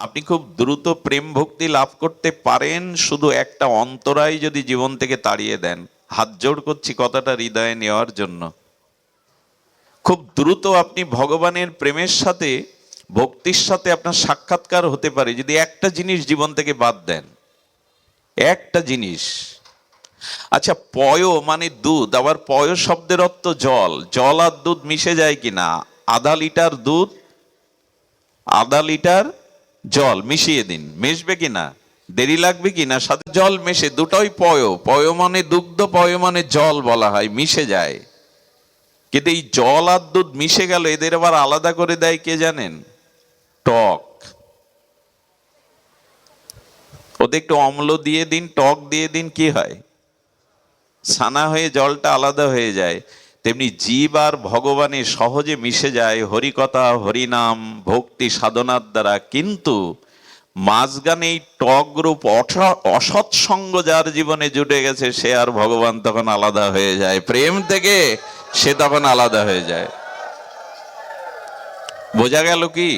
আপনি খুব দ্রুত প্রেম ভক্তি লাভ করতে পারেন শুধু একটা অন্তরায় যদি জীবন থেকে তাড়িয়ে দেন। হাত জোড় করছি কথাটা হৃদয়ে নেওয়ার জন্য। খুব দ্রুত আপনি ভগবানের প্রেমের সাথে, ভক্তির সাথে আপনার সাক্ষাৎকার হতে পারে যদি একটা জিনিস জীবন থেকে বাদ দেন। একটা জিনিস। আচ্ছা, পয় মানে দুধ, আবার পয় শব্দের অর্থ জল। জল আর দুধ মিশে যায় কিনা? আধা লিটার দুধ, আধা লিটার জল মিশিয়ে দিন, মিশবে কিনা? দেরি লাগবে কিনা? সাথে জল মেশে, দুটোই পয়। পয় মানে দুগ্ধ, পয় মানে জল বলা হয়, মিশে যায়। কিন্তু এই জল আর দুধ মিশে গেল, এদের আবার আলাদা করে দেয় কে জানেন? টক। ওদের একটু অম্ল দিয়ে দিন, টক দিয়ে দিন, কি হয়? ছানা হয়ে জলটা আলাদা হয়ে যায়। তেমনি জীব আর ভগবানে সহজে মিশে যায় হরিকথা, হরিনাম, ভক্তি সাধনার দ্বারা। কিন্তু মাঝখানে এই টক রূপ অসৎসঙ্গ যার জীবনে জুটে গেছে, সে আর ভগবান তখন আলাদা হয়ে যায় প্রেম থেকে, সে তখন আলাদা হয়ে যায়। বোঝা গেল কি?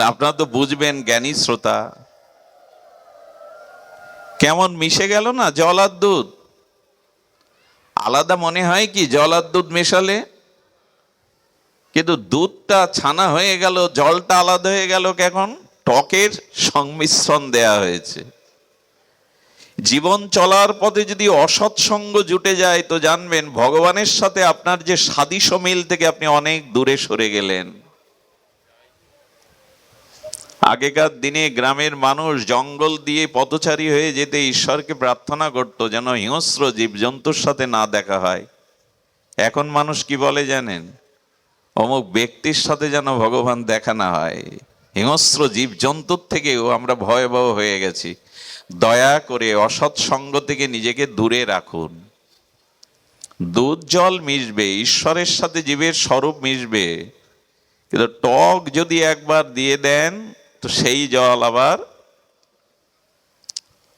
আপনারা তো বুঝবেন, জ্ঞানী শ্রোতা। কেমন মিশে গেল না জল আর দুধ? আলাদা মনে হয় কি জল আর দুধ মেশালে? কিন্তু দুধটা ছানা হয়ে গেল, জলটা আলাদা হয়ে গেল। কেমন? টকের সংমিশ্রণ দেয়া হয়েছে। জীবন চলার পথে যদি অসৎসঙ্গ জুটে যায়, তো জানবেন ভগবানের সাথে আপনার যে সাদৃশ্য মিল থেকে আপনি অনেক দূরে সরে গেলেন। আগেকার দিনে গ্রামের মানুষ জঙ্গল দিয়ে পথচারী হয়ে যেতে ঈশ্বরকে প্রার্থনা করত যেন হিংস্র জীবজন্তুর সাথে না দেখা হয়। এখন মানুষ কি বলে জানেন? অমুক ব্যক্তির সাথে যেন ভগবান দেখা না হয়। হিংস্র জীবজন্তুর থেকেও আমরা ভয়াবহ হয়ে গেছি। দয়া করে অসৎ সঙ্গ থেকে নিজেকে দূরে রাখুন। দুধ জল মিশবে, ঈশ্বরের সাথে জীবের স্বরূপ মিশবে, কিন্তু টক যদি একবার দিয়ে দেন তো সেই জল আবার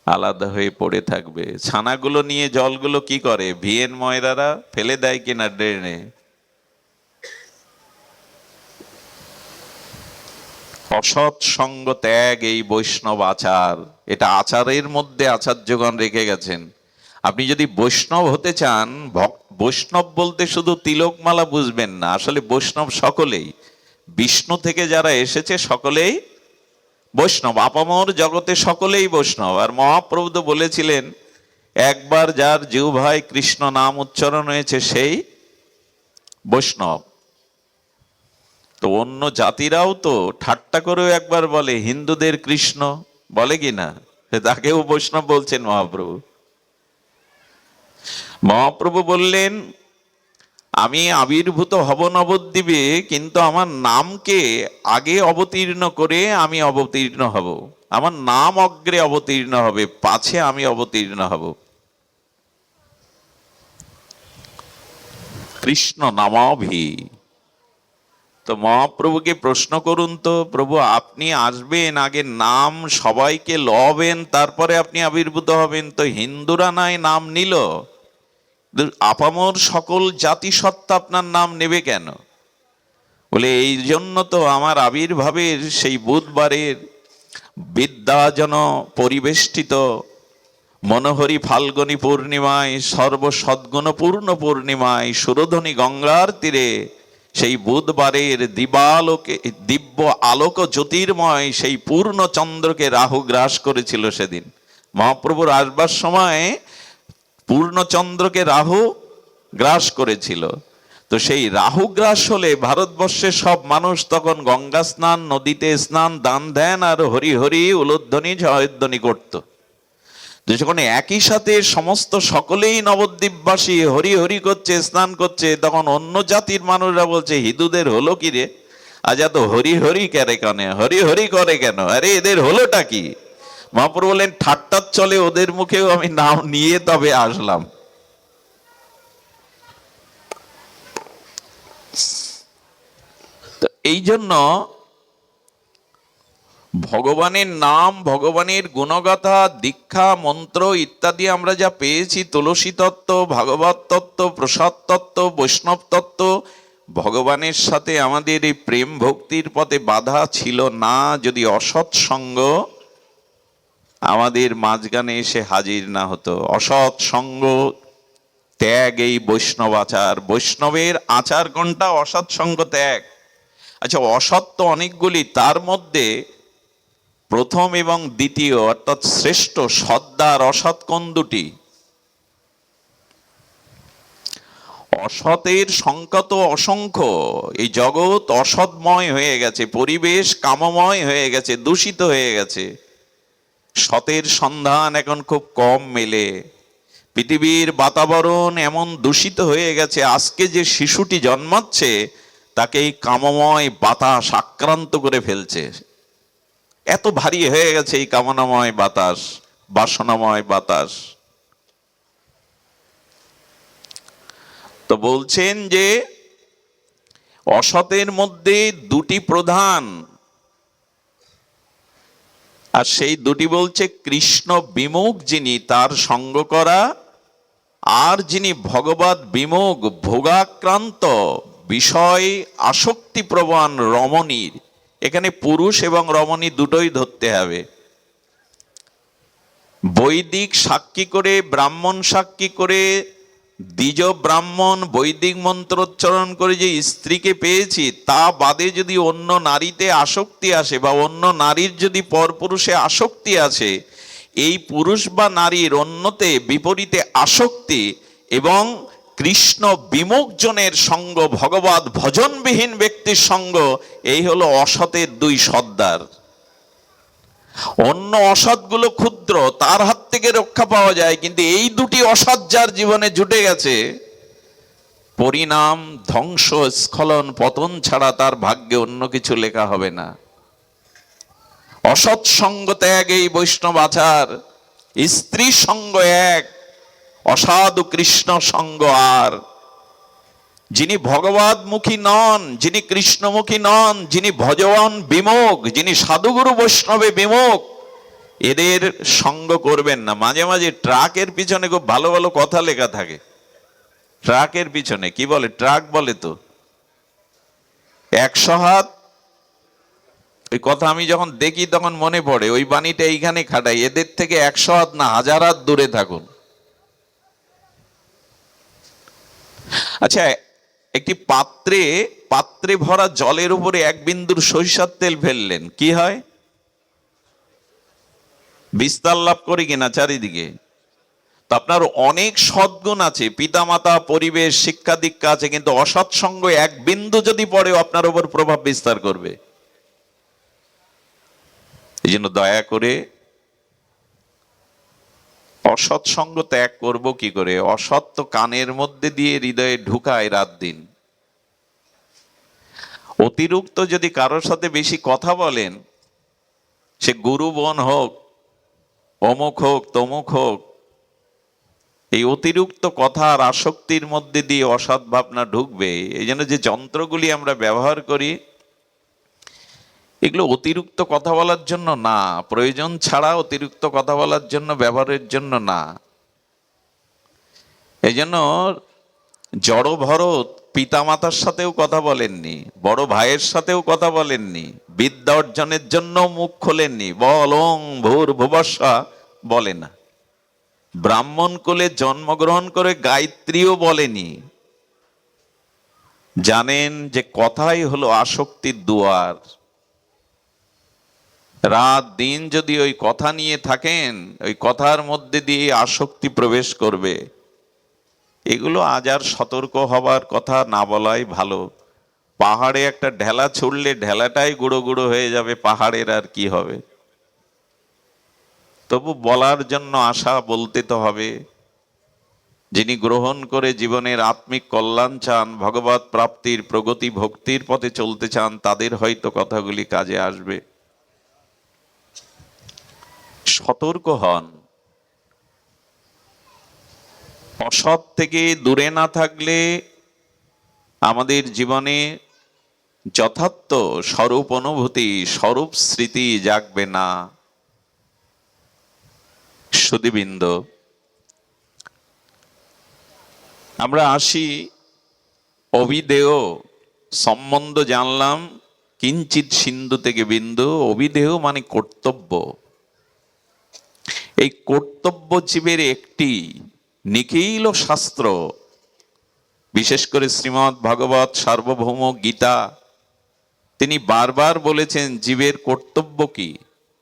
আলাদা হয়ে পড়ে থাকবে। ছানাগুলো নিয়ে জলগুলো কি করে? ভিয়েন ময়রারা ফেলে দেয় কিনা ড্রেনে? অসৎ সঙ্গ ত্যাগ এই বৈষ্ণব আচার। এটা আচারের মধ্যে আচার্যগণ রেখে গেছেন। আপনি যদি বৈষ্ণব হতে চান, বৈষ্ণব বলতে শুধু তিলকমালা বুঝবেন না, আসলে বৈষ্ণব সকলেই। বিষ্ণু থেকে যারা এসেছে সকলেই বৈষ্ণব। আপামর জগতে সকলেই বৈষ্ণব। আর মহাপ্রভু তো বলেছিলেন, একবার যার জিহ্বায় কৃষ্ণ নাম উচ্চারণ হয়েছে সেই বৈষ্ণব। তো অন্য জাতিরাও তো ঠাট্টা করেও একবার বলে হিন্দুদের কৃষ্ণ, বলে কিনা? তাকেও বৈষ্ণব বলছেন মহাপ্রভু। মহাপ্রভু বললেন, আমি আবির্ভূত হব নবদ্বীপে, কিন্তু আমার নামকে আগে অবতীর্ণ করে আমি অবতীর্ণ হব। আমার নাম অগ্রে অবতীর্ণ হবে, পাছে আমি অবতীর্ণ হব। কৃষ্ণ নামাভি। তো মহাপ্রভুকে প্রশ্ন করুন তো, প্রভু আপনি আসবেন, আগে নাম সবাইকে লবেন, তারপরে আপনি আবির্ভূত হবেন। তো হিন্দুরা নাই নাম নিল, আপামর সকল জাতিসত্তা আপনার নাম নেবে কেন? বলে এই জন্য তো আমার আবির্ভাবের সেই বুধবারের বিদ্যাজন পরিবেষ্টিত মনোহরি ফাল্গুনী পূর্ণিমায়, সর্বসদ্গুণপূর্ণ পূর্ণিমায়, সুরধ্বনি গঙ্গার তীরে সেই বুধবারের দিবালোকে, দিব্য আলোক জ্যোতির্ময় সেই পূর্ণ চন্দ্রকে রাহু গ্রাস করেছিল সেদিন। মহাপ্রভুর আসবার সময় পূর্ণচন্দ্রকে রাহু গ্রাস করেছিল। তো সেই রাহু গ্রাস হলে ভারতবর্ষের সব মানুষ তখন গঙ্গা স্নান, নদীতে স্নান, দান ধ্যান আর হরি হরি উলুধ্বনি জয়ধ্বনি করত। যখন একই সাথে সমস্ত সকলেই নবদ্বীপবাসী হরি হরি করছে, স্নান করছে, তখন অন্য জাতির মানুষরা বলছে হিন্দুদের হলো কি রে, আজ এত হরি হরি করে কেন, হরি হরি করে কেন, আরে এদের হলোটা কি? মহাপ্রভু বললেন, ঠাট্টার চলে ওদের মুখেও আমি নাম নিয়ে তবে আসলাম। তো এই জন্য ভগবানের নাম, ভগবানের গুণগাথা, দীক্ষা, মন্ত্র ইত্যাদি আমরা যা পেয়েছি, তুলসী তত্ত্ব, ভাগবত তত্ত্ব, প্রসাদ তত্ত্ব, বৈষ্ণব তত্ত্ব, ভগবানের সাথে আমাদের এই প্রেম ভক্তির পথে বাধা ছিল না যদি অসৎ সঙ্গ আমাদের মাঝখানে এসে হাজির না হতো। অসৎ সঙ্গ ত্যাগ এই বৈষ্ণব আচার। বৈষ্ণবের আচার কোনটা? অসৎ সঙ্গ ত্যাগ। আচ্ছা, অসৎ তো অনেকগুলি, তার মধ্যে প্রথম এবং দ্বিতীয় অর্থাৎ শ্রেষ্ঠ সদ্দার অসৎ কোন দুটি? অসতের সংখ্যা তো অসংখ্য। এই জগৎ অসৎময় হয়ে গেছে, পরিবেশ কামময় হয়ে গেছে, দূষিত হয়ে গেছে। সতের সন্ধান এখন খুব কম মেলে। পৃথিবীর বাতাবরণ এমন দূষিত হয়ে গেছে, আজকে যে শিশুটি জন্মাচ্ছে তাকে এই কামময় বাতাস আক্রান্ত করে ফেলছে। এত ভারী হয়ে গেছে এই কামনাময় বাতাস, বাসনাময় বাতাস। তো বলছেন যে অসতের মধ্যে দুটি প্রধান, আর সেই দুটি বলছে কৃষ্ণ বিমুখ যিনি তার সঙ্গ করা, আর যিনি ভগবত বিমুখ ভোগাক্রান্ত বিষয় আসক্তি প্রবণ রমণীর। এখানে পুরুষ এবং রমণী দুটোই ধরতে হবে। বৈদিক সাক্ষী করে, ব্রাহ্মণ সাক্ষী করে, দ্বিজ ব্রাহ্মণ বৈদিক মন্ত্রোচ্চারণ করে যে স্ত্রীকে পেয়েছি, তা বাদে যদি অন্য নারীতে আসক্তি আসে বা অন্য নারীর যদি পরপুরুষে আসক্তি আসে, এই পুরুষ বা নারীর অন্যতে বিপরীতে আসক্তি এবং কৃষ্ণ বিমুখ জনের সঙ্গ, ভগবত ভজনবিহীন ব্যক্তির সঙ্গ, এই হলো অসতের দুই সর্দার। অন্য অসৎগুলো ক্ষুদ্র, তার হাত থেকে রক্ষা পাওয়া যায়, কিন্তু এই দুটি অসৎ যার জীবনে জুটে গেছে, পরিণাম ধ্বংস, স্খলন, পতন ছাড়া তার ভাগ্যে অন্য কিছু লেখা হবে না। অসৎ সঙ্গ ত্যাগ এই বৈষ্ণব আচার। স্ত্রী সঙ্গ এক, অসাধু কৃষ্ণ সঙ্গ আর। যিনি ভগবতমুখী নন, যিনি কৃষ্ণমুখী নন, যিনি ভজবান বিমুখ, যিনি সাধুগুরু বৈষ্ণবে বিমুখ, এদের সঙ্গ করবেন না। মাঝে মাঝে ট্রাকের পিছনে খুব ভালো ভালো কথা লেখা থাকে। ট্রাকের পিছনে কি বলে? ট্রাক বলে তো 100 হাত। ওই কথা আমি যখন দেখি তখন মনে পড়ে, ওই বাণীটা এইখানে খাটাই, এদের থেকে 100 হাত না 1000 হাত দূরে থাকুন। আচ্ছা, একটি পাত্রে ভরা জলের উপরে 1 বিন্দুর সরিষার তেল ফেললেন, কি হয়? বিস্তার লাভ করে কিনা চারিদিকে? তো আপনার অনেক সদ্গুণ আছে, পিতামাতা, পরিবেশ, শিক্ষা দীক্ষা আছে, কিন্তু অসৎ সঙ্গ 1 বিন্দু যদি পড়েও আপনার উপর প্রভাব বিস্তার করবে। এই জন্য দয়া করে অসৎ সঙ্গ ত্যাগ করব কি করে? অসৎ তো কানের মধ্যে দিয়ে হৃদয়ে ঢুকায় রাত দিন। অতিরিক্ত যদি কারোর সাথে বেশি কথা বলেন, সে গুরু বোন হোক, অমুক হোক, তমুক হোক, এই অতিরিক্ত কথা আর আসক্তির মধ্যে দিয়ে অসৎ ভাবনা ঢুকবে। এই জন্য যে যন্ত্রগুলি আমরা ব্যবহার করি, এগুলো অতিরিক্ত কথা বলার জন্য না, প্রয়োজন ছাড়া অতিরিক্ত কথা বলার জন্য, ব্যবহারের জন্য না। এই জন্য জড় ভরত পিতামাতার সাথেও কথা বলেননি, বড় ভাইয়ের সাথেও কথা বলেননি, বিদ্যা অর্জনের জন্য মুখ খোলেননি, বলং ভূর ভুবস্বা বলে না। ব্রাহ্মণ কোলে জন্মগ্রহণ করে গায়ত্রীও বলেনি। জানেন যে কথাই হলো আসক্তির দুয়ার। রাত দিন যদি ওই কথা নিয়ে থাকেন, ওই কথার মধ্যে দিয়ে আসক্তি প্রবেশ করবে। এগুলো আজ আর সতর্ক হবার কথা না বলাই ভালো। পাহাড়ে একটা ঢেলা ছুড়লে ঢেলাটাই গুঁড়ো গুঁড়ো হয়ে যাবে, পাহাড়ের আর কি হবে? তবু বলার জন্য আশা বলতে তো হবে। যিনি গ্রহণ করে জীবনের আত্মিক কল্যাণ চান, ভগবত প্রাপ্তির, প্রগতি, ভক্তির পথে চলতে চান, তাদের হয়তো কথাগুলি কাজে আসবে। সতর্ক হন। অসৎ থেকে দূরে না থাকলে আমাদের জীবনে যথার্থ স্বরূপ অনুভূতি, স্বরূপ স্মৃতি জাগবে না। সুধীবৃন্দ, আমরা আসি অবিদেয় সম্বন্ধ জানলাম, কিঞ্চিত সিন্ধু থেকে বিন্দু, অভিধেয় মানে কর্তব্য। এই কর্তব্য জীবের একটি নিখিল শাস্ত্র, বিশেষ করে শ্রীমদ্ ভাগবত সার্বভৌম গীতা, তিনি বারবার বলেছেন জীবের কর্তব্য কি,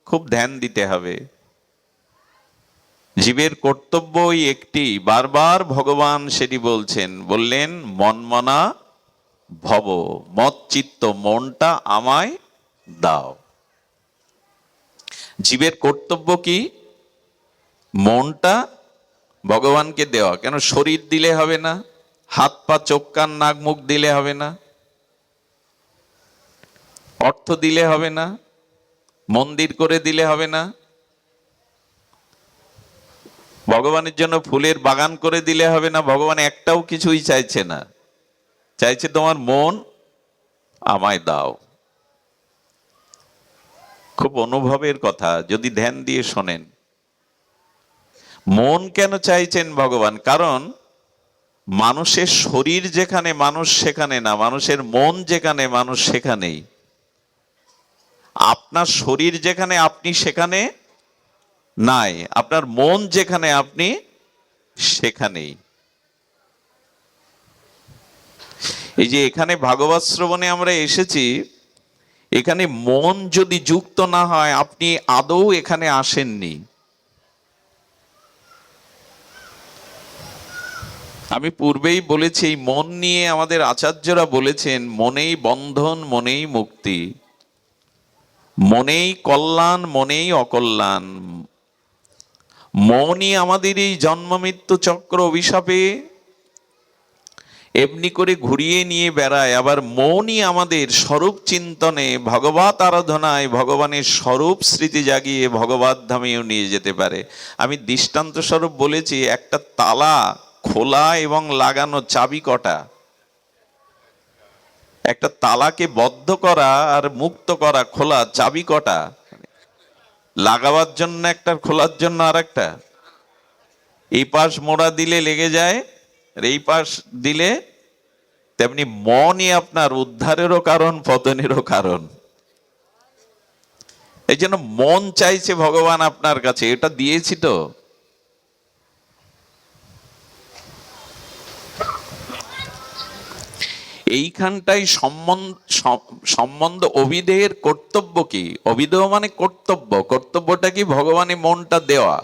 খুব ধ্যান দিতে হবে। জীবের কর্তব্যই একটি, বারবার ভগবান সেটি বলছেন, বললেন মনমনা ভব, মত চিত্ত, মনটা আমায় দাও। জীবের কর্তব্য কি? মনটা ভগবানকে দেওয়া। কেন? শরীর দিলে হবে না, হাত পা চোখ কান নাক মুখ দিলে হবে না, অর্থ দিলে হবে না, মন্দির করে দিলে হবে না, ভগবানের জন্য ফুলের বাগান করে দিলে হবে না। ভগবান একটাও কিছুই চাইছে না, চাইছে তোমার মন আমায় দাও। খুব অনুভবের কথা, যদি ধ্যান দিয়ে শোনেন। মন কেন চাইছেন ভগবান? কারণ মানুষের শরীর যেখানে মানুষ সেখানে না, মানুষের মন যেখানে মানুষ সেখানেই। আপনার শরীর যেখানে আপনি সেখানে নাই, আপনার মন যেখানে আপনি সেখানেই। এই যে এখানে ভাগবত শ্রবণে আমরা এসেছি, এখানে মন যদি যুক্ত না হয় আপনি আদৌ এখানে আসেননি। আমি পূর্বেই বলেছি, এই মন নিয়ে আমাদের আচার্যরা বলেছেন, মনেই বন্ধন মনেই মুক্তি, মনেই কল্যাণ মনেই অকল্যাণ। মনই আমাদের এই জন্ম মৃত্যু চক্র অভিশাপে এমনি করে ঘুরিয়ে নিয়ে বেড়ায়, আবার মনই আমাদের স্বরূপ চিন্তনে, ভগবত আরাধনায় ভগবানের স্বরূপ স্মৃতি জাগিয়ে ভগবত ধামেও নিয়ে যেতে পারে। আমি দৃষ্টান্ত স্বরূপ বলেছি, একটা তালা খোলা এবং লাগানো চাবি কটা? একটা তালাকে বদ্ধ করা আর মুক্ত করা, খোলা, চাবি কটা? লাগাবার জন্য একটা, খোলার জন্য আর একটা। এই পাশ মোড়া দিলে লেগে যায়, আর এই পাশ দিলে, তেমনি মনই আপনার উদ্ধারেরও কারণ পতনেরও কারণ। এই জন্য মন চাইছে ভগবান আপনার কাছে, এটা দিয়েছি তো। এইখানটাই সম্বন্ধ অভিধেয়ের কর্তব্য কি? অভিধেয় মানে কর্তব্য। কর্তব্যটা কি? ভগবানের মনটা দেওয়া।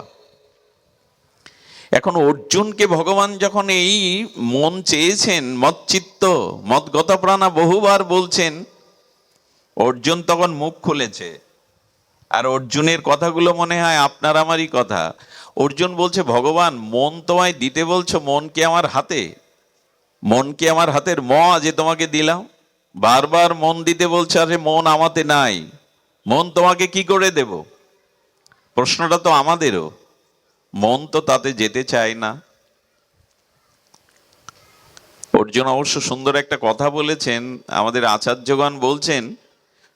এখন অর্জুনকে ভগবান যখন এই মন চেয়েছেন, মৎচিত্ত মদগত প্রাণা বহুবার বলছেন, অর্জুন তখন মুখ খুলেছে। আর অর্জুনের কথাগুলো মনে হয় আপনার আমারই কথা। অর্জুন বলছে, ভগবান মন তোমায় দিতে বলছো, মন কি আমার হাতে? মন কি আমার হাতের ম যে তোমাকে দিলাম? বারবার মন দিতে বলছে, আরে মন আমাতে নাই, মন তোমাকে কি করে দেব? প্রশ্নটা তো আমাদেরও। মন তো তাতে যেতে চায় না। অর্জুন অবশ্য সুন্দর একটা কথা বলেছেন, আমাদের আচার্যগণ বলছেন,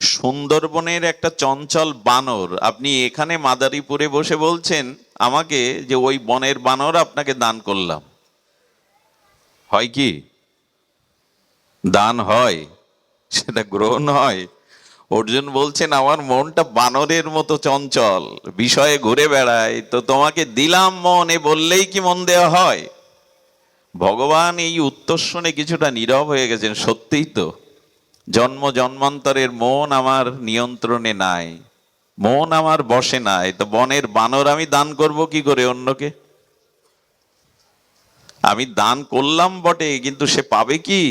সুন্দরবনের একটা চঞ্চল বানর আপনি এখানে মাদারীপুরে বসে বলছেন আমাকে যে ওই বনের বানর আপনাকে দান করলাম। হয় কি? দান হয়? সেটা গ্রহণ হয়? অর্জুন বলছেন, আমার মনটা বানরের মতো চঞ্চল, বিষয়ে ঘুরে বেড়ায়, তো তোমাকে দিলাম মন, এ বললেই কি মন দেওয়া হয়? ভগবান এই উত্তর শুনে কিছুটা নীরব হয়ে গেছেন। সত্যিই তো, জন্ম জন্মান্তরের মন আমার নিয়ন্ত্রণে নাই, মন আমার বসে নাই, তো বনের বানর আমি দান করব কি করে অন্যকে? আমি দান করলাম বটে, কিন্তু সে পাবে কি?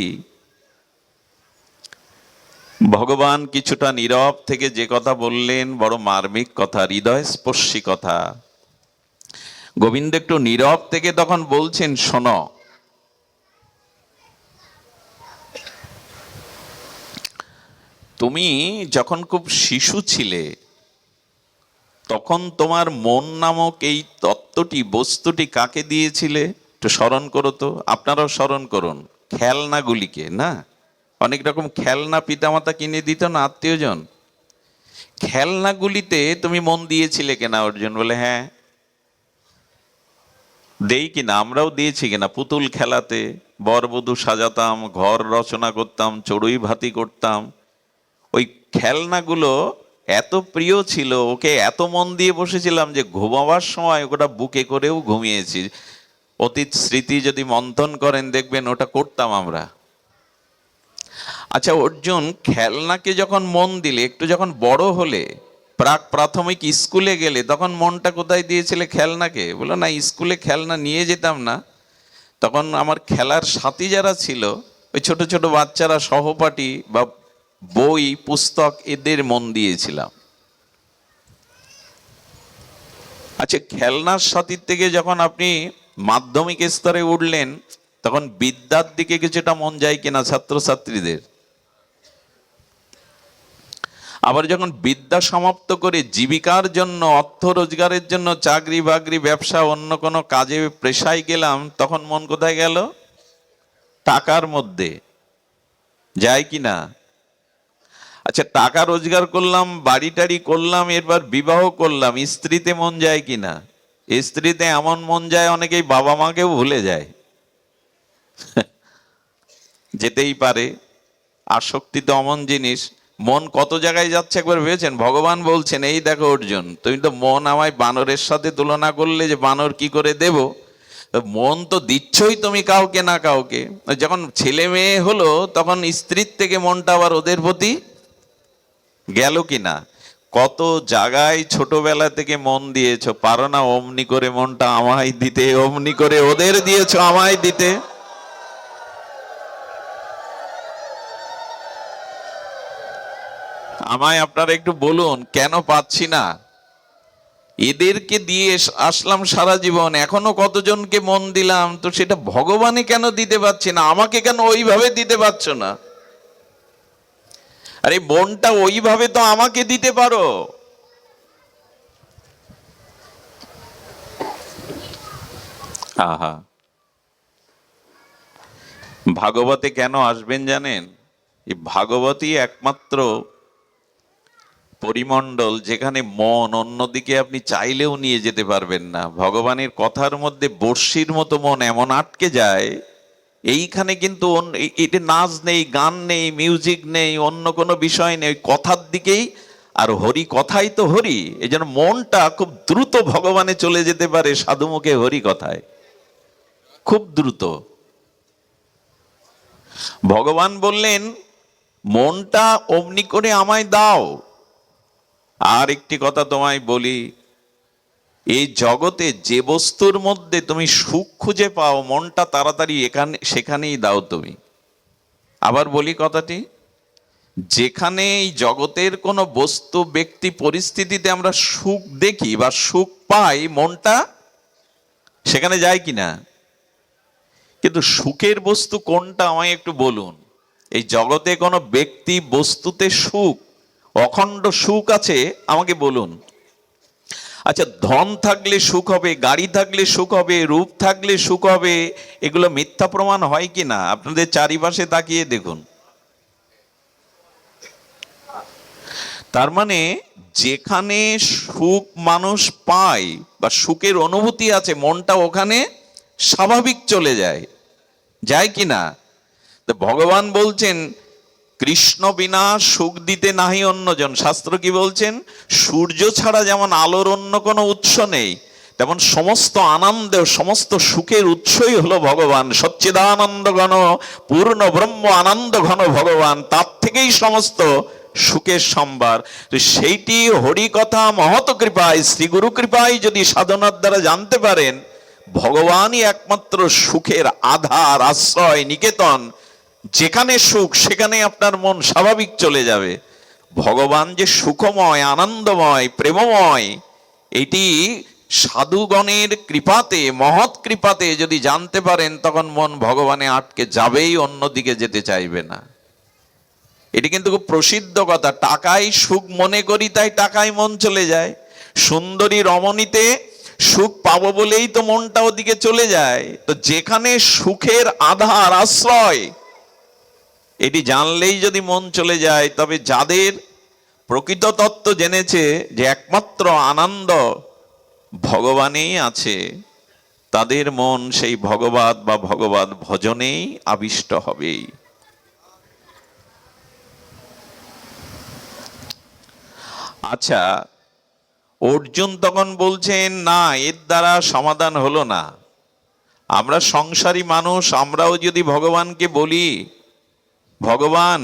ভগবান কিছুটা নীরব থেকে যে কথা বললেন, বড় মার্মিক কথা, হৃদয় স্পর্শী কথা। গোবিন্দ একটু নীরব থেকে তখন বলছেন, শোনো, তুমি যখন খুব শিশু ছিলে তখন তোমার মন নামক এই তত্ত্বটি, বস্তুটি কাকে দিয়েছিলে? একটু স্মরণ করো তো, আপনারাও স্মরণ করুন। খেলনাগুলিকে না, অনেক রকম খেলনা পিতামাতা কিনে দিত না আত্মীয়জন। খেলনাগুলিতে তুমি মন দিয়েছিলে কেনা? অর্জুন বলে, হ্যাঁ। দেই কিনা, আমরাও দিয়েছি কিনা, পুতুল খেলাতে বরবধূ সাজাতাম, ঘর রচনা করতাম, চড়ুই ভাতি করতাম। ওই খেলনাগুলো এত প্রিয় ছিল, ওকে এত মন দিয়ে বসেছিলাম যে ঘুমাবার সময় ওটা বুকে করেও ঘুমিয়েছি। অতীত স্মৃতি যদি মন্থন করেন দেখবেন ওটা করতাম আমরা। আচ্ছা অর্জুন, খেলনাকে যখন মন দিলে, একটু যখন বড় হলে, প্রাক প্রাথমিক স্কুলে গেলে, তখন মনটা কোথায় দিয়েছিলে? খেলনাকে? বলো না, স্কুলে খেলনা নিয়ে যেতাম না, তখন আমার খেলার সাথী যারা ছিল, ওই ছোট ছোট বাচ্চারা, সহপাঠী বা বই পুস্তক, এদের মন দিয়েছিলাম। আচ্ছা খেলনার সাথীর থেকে যখন আপনি মাধ্যমিক স্তরে উঠলেন, তখন বিদ্যার দিকে কিছুটা মন যায় কিনা ছাত্রছাত্রীদের? আবার যখন বিদ্যা সমাপ্ত করে জীবিকার জন্য, অর্থ রোজগারের জন্য চাকরি বাকরি, ব্যবসা, অন্য কোনো কাজে পেশায় গেলাম, তখন মন কোথায় গেল? টাকার মধ্যে যায় কিনা? আচ্ছা টাকা রোজগার করলাম, বাড়ি টাড়ি করলাম, এরপর বিবাহ করলাম, স্ত্রীতে মন যায় কিনা? স্ত্রীতে এমন মন যায় অনেকেই বাবা মাকেও ভুলে যায়। যেতেই পারে, আসক্তি তো এমন জিনিস। মন কত জায়গায় যাচ্ছে একবার ভেবেছেন? ভগবান বলছেন, এই দেখো অর্জুন, তুমি তো মন আমায় বানরের সাথে তুলনা করলে যে বানর কি করে দেব, মন তো দিচ্ছই তুমি কাউকে না কাউকে। যখন ছেলে মেয়ে হলো তখন স্ত্রীর থেকে মনটা আবার ওদের প্রতি গেল কিনা? কত জায়গায় ছোটবেলা থেকে মন দিয়েছো, পারো না অমনি করে মনটা আমায় দিতে, অমনি করে ওদের দিয়েছো আমায় দিতে। আমায় আপনারা একটু বলুন কেন পাচ্ছি না? এদেরকে দিয়ে আসলাম সারা জীবন, এখনো কতজনকে মন দিলাম, তো সেটা ভগবানে কেন দিতে পারছি না? আমাকে কেন ওইভাবে দিতে পারছো না? আরে মনটা ওইভাবে তো আমাকে দিতে পারো। আহা, ভাগবতে কেন আসবেন জানেন? এই ভাগবতই একমাত্র পরিমণ্ডল যেখানে মন অন্যদিকে আপনি চাইলেও নিয়ে যেতে পারবেন না। ভগবানের কথার মধ্যে বর্ষির মতো মন এমন আটকে যায়। এইখানে কিন্তু এটা নাচ নেই, গান নেই, মিউজিক নেই, অন্য কোনো বিষয় নেই, কথার দিকেই। আর হরি কথাই তো হরি, এই জন্য মনটা খুব দ্রুত ভগবানে চলে যেতে পারে সাধুমুখে হরি কথায়, খুব দ্রুত। ভগবান বললেন মনটা অমনি করে আমায় দাও। আর একটি কথা তোমায় বলি, এই জগতে যে বস্তুর মধ্যে তুমি সুখ খুঁজে পাও, মনটা তাড়াতাড়ি এখানে সেখানেই দাও তুমি। আবার বলি কথাটি, যেখানে এই জগতের কোনো বস্তু, ব্যক্তি, পরিস্থিতিতে আমরা সুখ দেখি বা সুখ পাই, মনটা সেখানে যায় কিনা? কিন্তু সুখের বস্তু কোনটা আমায় একটু বলুন। এই জগতে কোনো ব্যক্তি বস্তুতে সুখ, অখণ্ড সুখ আছে? আমাকে বলুন। আচ্ছা ধন থাকলে সুখ হবে, গাড়ি থাকলে সুখ হবে, রূপ থাকলে সুখ হবে, এগুলো মিথ্যা প্রমাণ হয় কি না? আপনাদের চারিপাশে তাকিয়ে দেখুন। তার মানে যেখানে সুখ মানুষ পায় বা সুখের অনুভূতি আছে, মনটা ওখানে স্বাভাবিক চলে যায়, যায় কি না? তো ভগবান বলছেন কৃষ্ণ বিনা সুখ দিতে নাহি অন্যজন। শাস্ত্র কি বলছেন? সূর্য ছাড়া যেমন আলোর অন্য কোনো উৎস নেই, তেমন সমস্ত আনন্দ, সমস্ত সুখের উৎসই হলো ভগবান। সচ্চিদানন্দ ঘন পূর্ণ ব্রহ্ম আনন্দ ঘন ভগবান, তার থেকেই সমস্ত সুখের সম্ভার। তো সেইটি হরি কথা মহৎ কৃপায়, শ্রী গুরু কৃপায় যদি সাধনার দ্বারা জানতে পারেন, ভগবানই একমাত্র সুখের আধার, আশ্রয়, নিকেতন। যেখানে সুখ সেখানে আপনার মন স্বাভাবিক চলে যাবে। ভগবান যে সুখময়, আনন্দময়, প্রেমময়, এটি সাধুগণের কৃপাতে, মহৎ কৃপাতে যদি জানতে পারেন, তখন মন ভগবানে আটকে যাবেই, অন্যদিকে যেতে চাইবে না। এটি কিন্তু খুব প্রসিদ্ধ কথা। টাকায় সুখ মনে করি তাই টাকায় মন চলে যায়। সুন্দরী রমণীতে সুখ পাবো বলেই তো মনটা ওদিকে চলে যায়। তো যেখানে সুখের আধার, আশ্রয়, এটি জানলেই যদি মন চলে যায়, তবে যাদের প্রকৃত তত্ত্ব জেনেছে যে একমাত্র আনন্দ ভগবানেই আছে, তাদের মন সেই ভগবত বা ভগবত ভজনেই আবিষ্ট হবে। আচ্ছা, অর্জুন তখন বলছেন, না, এর দ্বারা সমাধান হলো না। আমরা সংসারী মানুষ, আমরাও যদি ভগবানকে বলি, ভগবান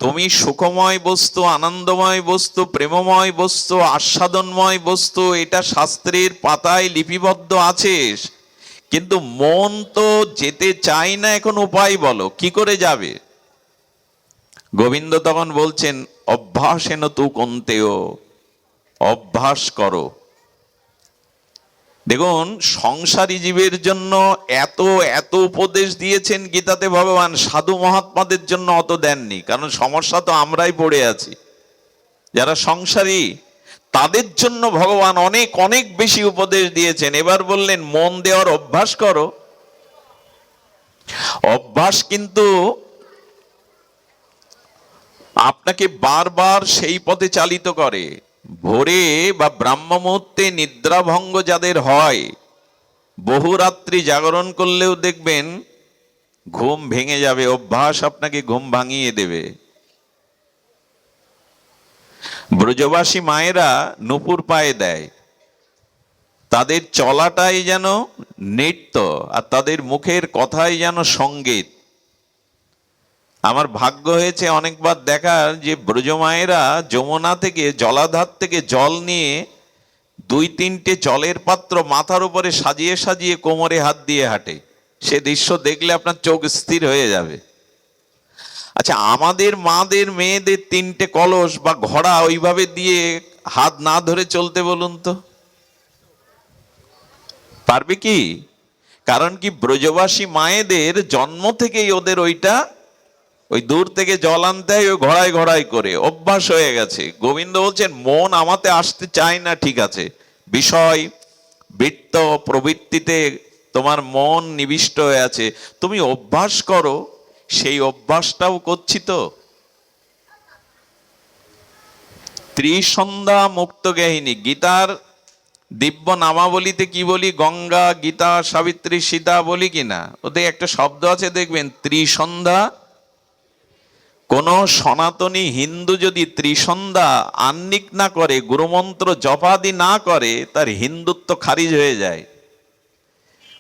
তুমি সুখময় বস্তু, আনন্দময় বস্তু, প্রেমময় বস্তু, আস্বাদনময় বস্তু, এটা শাস্ত্রের পাতায় লিপিবদ্ধ আছে, কিন্তু মন তো যেতে চাই না, এখন উপায় বলো, কি করে যাবে? গোবিন্দ তখন বলছেন, অভ্যাসেন তু কন্তেয়, অভ্যাস করো। দেখুন, সংসারী জীবের জন্য এত এত উপদেশ দিয়েছেন গীতাতে ভগবান, সাধু মহাত্মাদের জন্য অত দেননি, কারণ সমস্যা তো আমরাই পড়ে আছি। যারা সংসারী তাদের জন্য ভগবান অনেক অনেক বেশি উপদেশ দিয়েছেন। এবার বললেন মন দেওয়ার অভ্যাস করো। অভ্যাস কিন্তু আপনাকে বারবার সেই পথে চালিত করে। ভোরে বা ব্রাহ্ম মুহূর্তে নিদ্রাভঙ্গ যাদের হয়, বহুরাত্রি জাগরণ করলেও দেখবেন ঘুম ভেঙে যাবে, অভ্যাস আপনাকে ঘুম ভাঙিয়ে দেবে। ব্রজবাসী মায়েরা নূপুর পায়ে দেয়, তাদের চলাটাই যেন নৃত্য, আর তাদের মুখের কথাই যেন সঙ্গীত। আমার ভাগ্য হয়েছে অনেকবার দেখার যে ব্রজমায়েরা যমুনা থেকে, জলাধার থেকে জল নিয়ে 2-3টে জলের পাত্র মাথার উপরে সাজিয়ে সাজিয়ে কোমরে হাত দিয়ে হাঁটে। সে দৃশ্য দেখলে আপনার চোখ স্থির হয়ে যাবে। আচ্ছা, আমাদের মাদের মেয়েদের 3টে কলস বা ঘড়া ওইভাবে দিয়ে হাত না ধরে চলতে বলুন তো, পারবে কি? কারণ কি, ব্রজবাসী মায়েদের জন্ম থেকেই ওদের ওই দূর থেকে জল আনতে হয়, ওই ঘড়াই ঘড়াই করে অভ্যাস হয়ে গেছে। গোবিন্দ বলছেন মন আমাতে আসতে চায় না, ঠিক আছে, বিষয় বৃত্ত প্রবৃত্তিতে তোমার মন নিবিষ্ট হয়ে আছে, তুমি অভ্যাস করো। সেই অভ্যাসটাও করছি তো। ত্রিসন্ধ্যা মুক্ত গেহিনী, গীতার দিব্য নামাবলিতে কি বলি? গঙ্গা, গীতা, সাবিত্রী, সীতা বলি কিনা? ওদের একটা শব্দ আছে দেখবেন, ত্রিসন্ধ্যা। কোন সনাতনী হিন্দু যদি ত্রিসন্ধ্যা আহ্নিক না করে, গুরুমন্ত্র জপাদি না করে, তার হিন্দুত্ব খারিজ হয়ে যায়।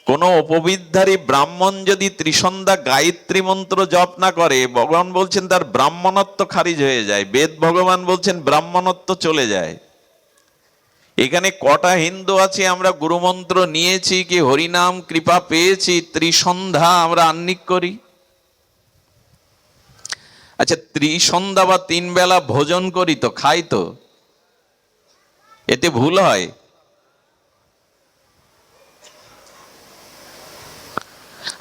কোন উপবিদ্ধারী ব্রাহ্মণ যদি ত্রিসন্ধ্যা গায়ত্রী মন্ত্র জপ না করে, ভগবান বলছেন তার ব্রাহ্মণত্ব খারিজ হয়ে যায়। বেদ ভগবান বলছেন ব্রাহ্মণত্ব চলে যায়। এখানে কটা হিন্দু আছে আমরা গুরুমন্ত্র নিয়েছি কি হরিনাম কৃপা পেয়েছি, ত্রিসন্ধ্যা আমরা আহ্নিক করি? আচ্ছা, ত্রিসন্ধ্যা বা 3 বেলা ভোজন করি তো, খাই তো, এতে ভুল হয়?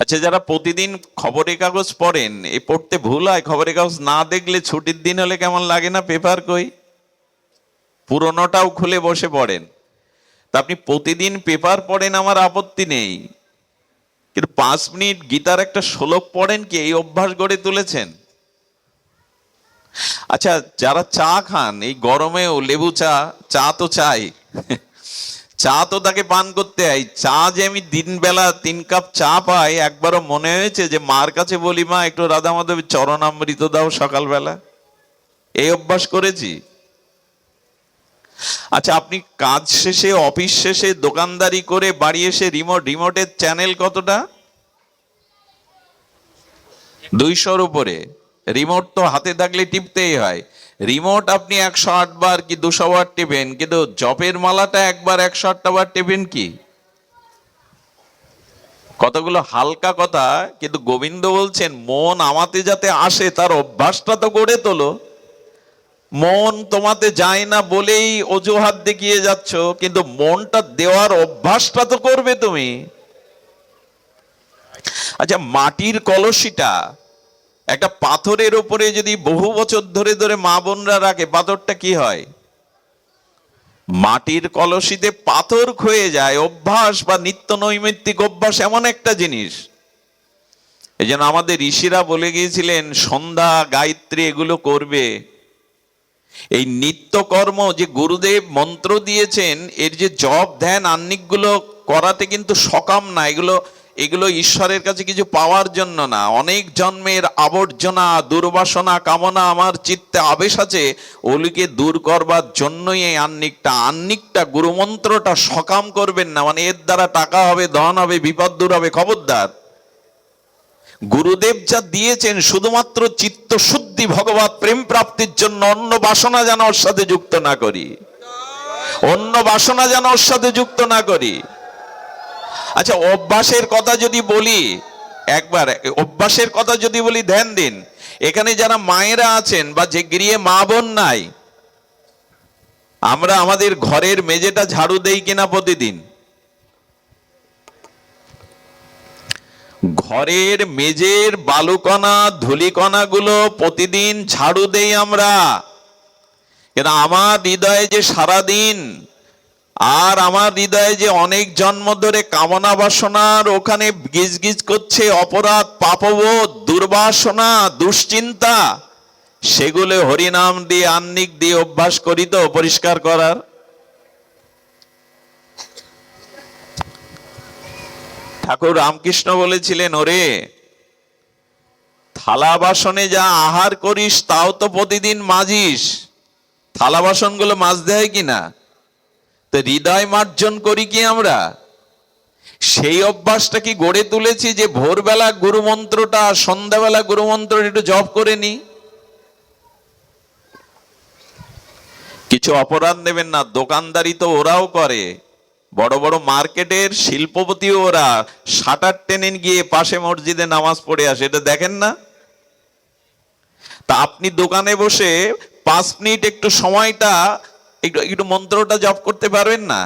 আচ্ছা, যারা প্রতিদিন খবরের কাগজ পড়েন, এই পড়তে ভুল হয়? খবরের কাগজ না দেখলে ছুটির দিন হলে কেমন লাগে না? পেপার কই, পুরোনোটাও খুলে বসে পড়েন। তা আপনি প্রতিদিন পেপার পড়েন, আমার আপত্তি নেই, কিন্তু 5 মিনিট গীতার একটা শ্লোক পড়েন কি? এই অভ্যাস গড়ে তুলেছেন? আচ্ছা, যারা চা খান, এই গরমেও লেবু চা, চা তো চাই, চা তো তাকে পান করতে হয়। চা যে আমি দিন বেলা 3 কাপ চা পাই, একবারও মনে হয়েছে যে মার কাছে বলি, মা একটু রাধা মাধবের চরণামৃত দাও সকালবেলা? এই অভ্যাস করেছি। আচ্ছা, আপনি কাজ শেষে, অফিস শেষে দোকানদারি করে বাড়ি এসে রিমোটের চ্যানেল কতটা? 200-র উপরে। রিমোট তো হাতে থাকলে টিপতেই হয়। রিমোট আপনি 108 বার কি 200 বার টিপেন, কিন্তু জপের মালাটা একবার 108টা বার টিপেন কি? কতগুলো হালকা কথা। কিন্তু গোবিন্দ বলছেন মন আমাতে যাতে আসে তার অভ্যাসটা তো গড়ে তোলো। মন তোমাতে যায় না বলেই অজুহাত দেখিয়ে যাচ্ছ, কিন্তু মনটা দেওয়ার অভ্যাসটা তো করবে তুমি। আচ্ছা, মাটির কলসিটা একটা পাথরের উপরে যদি বহু বছর ধরে ধরে মা বোনরা রাখে, পাথরটা কি হয়? মাটির কলসিতে পাথর ক্ষয়ে যায়। অভ্যাস বা নিত্য নৈমিত্তিক অভ্যাস এমন একটা জিনিস, এই জন্য আমাদের ঋষিরা বলে গিয়েছিলেন সন্ধ্যা গায়ত্রী এগুলো করবে। এই নিত্য কর্ম যে গুরুদেব মন্ত্র দিয়েছেন, এর যে জপ ধ্যান আহ্নিকগুলো করাতে কিন্তু সকাম না, এগুলো এগুলো ঈশ্বরের কাছে কিছু পাওয়ার জন্য না। অনেক জন্মের আবর্জনা, দুর্বাসনা, কামনা আমার চিত্তে আবেশ আছে, ওগুলিকে দূর করবার জন্যই এই আহ্নিকটা গুরুমন্ত্রটা সকাম করবেন না, মানে এর দ্বারা টাকা হবে, ধন হবে, বিপদ দূর হবে, খবরদার। গুরুদেব যা দিয়েছেন শুধুমাত্র চিত্ত শুদ্ধি, ভগবত প্রেম প্রাপ্তির জন্য। অন্য বাসনা যেন ওর সাথে যুক্ত না করি, অন্য বাসনা যেন ওর সাথে যুক্ত না করি। আচ্ছা, অভ্যাসের কথা যদি বলি, একবার অভ্যাসের কথা যদি বলি, ধ্যান দিন। এখানে যারা মায়েরা আছেন বা যে গৃহে মা বোন নাই, আমরা আমাদের ঘরের মেঝেটা ঝাড়ু দেই কিনা প্রতিদিন? ঘরের মেঝের বালুকণা, ধুলিকণা গুলো প্রতিদিন ঝাড়ু দেই আমরা। কিন্তু আমার হৃদয়ে যে সারাদিন, আর আমার হৃদয়ে যে অনেক জন্ম ধরে কামনা বাসনার ওখানে গিজ গিজ করছে, অপরাধ, পাপবোধ, দুর্বাসনা, দুশ্চিন্তা, সেগুলো হরিনাম দিয়ে, আহ্নিক দিয়ে অভ্যাস করি তো পরিষ্কার করার। ঠাকুর রামকৃষ্ণ বলেছিলেন, ওরে থালা বাসনে যা আহার করিস তাও তো প্রতিদিন মাজিস, থালা বাসন গুলো মাজতে হয় কিনা? তো হৃদয় মার্জন করি কি আমরা? সেই অভ্যাসটা কি গড়ে তুলেছি যে ভোরবেলা গুরুমন্ত্রটা, সন্ধ্যাবেলা গুরুমন্ত্রটা একটু জপ করে নি? কিছু অপরাধ নেবেন না, দোকানদারি তো ওরাও করে, বড় বড় মার্কেটের শিল্পপতিও ওরা শাটার টেনে গিয়ে পাশে মসজিদে নামাজ পড়ে আসে, এটা দেখেন না? তা আপনি দোকানে বসে 5 মিনিট একটু সময়টা একটু মন্ত্রটা জপ করতে পারবেন না?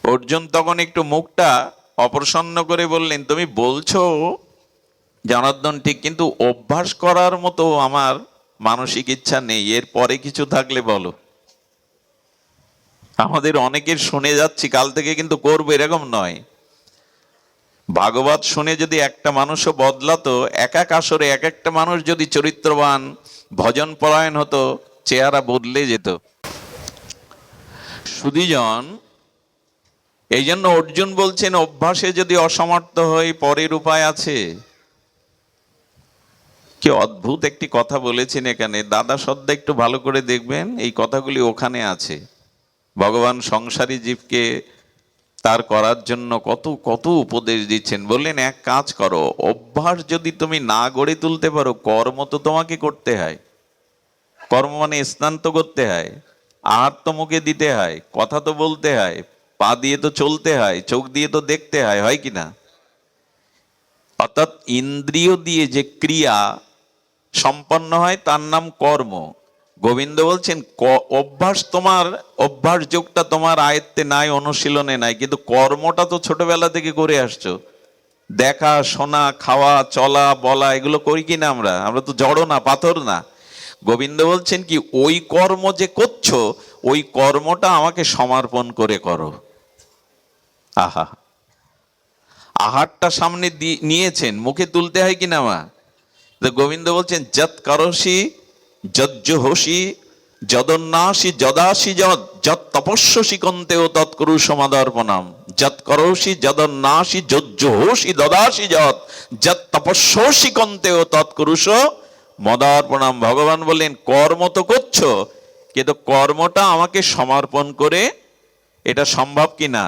অর্জুন তখন একটু মুখটা অপ্রসন্ন করে বললেন, তুমি বলছো জনার্দন ঠিক, কিন্তু অভ্যাস করার মতো আমার মানসিক ইচ্ছা নেই, এর পরে কিছু থাকলে বলো। আমাদের অনেকের শুনে যাচ্ছি, কাল থেকে কিন্তু করবো এরকম নয়। ভাগবত শুনে যদি একটা মানুষও বদলাতো, এক এক আসরে এক একটা মানুষ যদি চরিত্রবান, ভজন পরায়ণ হতো, চেহারা বদলে যেত। সুধীজন, এই জন্য অর্জুন বলছেন, অভ্যাসে যদি অসমর্থ হই পরের উপায় আছে। কি অদ্ভুত একটি কথা বলেছেন এখানে, দাদা শ্রদ্ধা একটু ভালো করে দেখবেন, এই কথাগুলি ওখানে আছে। ভগবান সংসারী জীবকে তার করার জন্য কত কত উপদেশ দিচ্ছেন। বললেন, এক কাজ করো, অভ্যাস যদি তুমি না গড়ে তুলতে পারো, কর্ম তো তোমাকে করতে হয়। কর্ম মানে স্নান তো করতে হয়, আহার তো মুখে দিতে হয়, কথা তো বলতে হয়, পা দিয়ে তো চলতে হয়, চোখ দিয়ে তো দেখতে হয়, হয় কিনা? অর্থাৎ ইন্দ্রিয় দিয়ে যে ক্রিয়া সম্পন্ন হয় তার নাম কর্ম। গোবিন্দ বলছেন, অভ্যাস তোমার, অভ্যাস যোগটা তোমার আয়ত্তে নাই, অনুশীলনে নাই, কিন্তু কর্মটা তো ছোটবেলা থেকে করে আসছো। দেখা, শোনা, খাওয়া, চলা, বলা, এগুলো করি কিনা আমরা? আমরা তো জড়ো না, পাথর না। গোবিন্দ বলছেন কি, ওই কর্ম যে করছো, ওই কর্মটা আমাকে সমর্পণ করে করো। আহা, আহারটা সামনে নিয়েছেন, মুখে তুলতে হয় কিনা? মা গোবিন্দ বলছেন, যৎ করসি যজ্জোহসি যদন্নাসি যদাসি যৎ তপস্যসি কন্তেও তৎকুরু সমাদর্পণম। যৎ করসি যদন্নাসি যজ্জোহসি দদাসি যৎ তপস্যসি কন্তেও তৎকুরুষ মদার্পণম। ভগবান বললেন, কর্ম তো করছো, কিন্তু কর্মটা আমাকে সমর্পণ করে, এটা সম্ভব কিনা?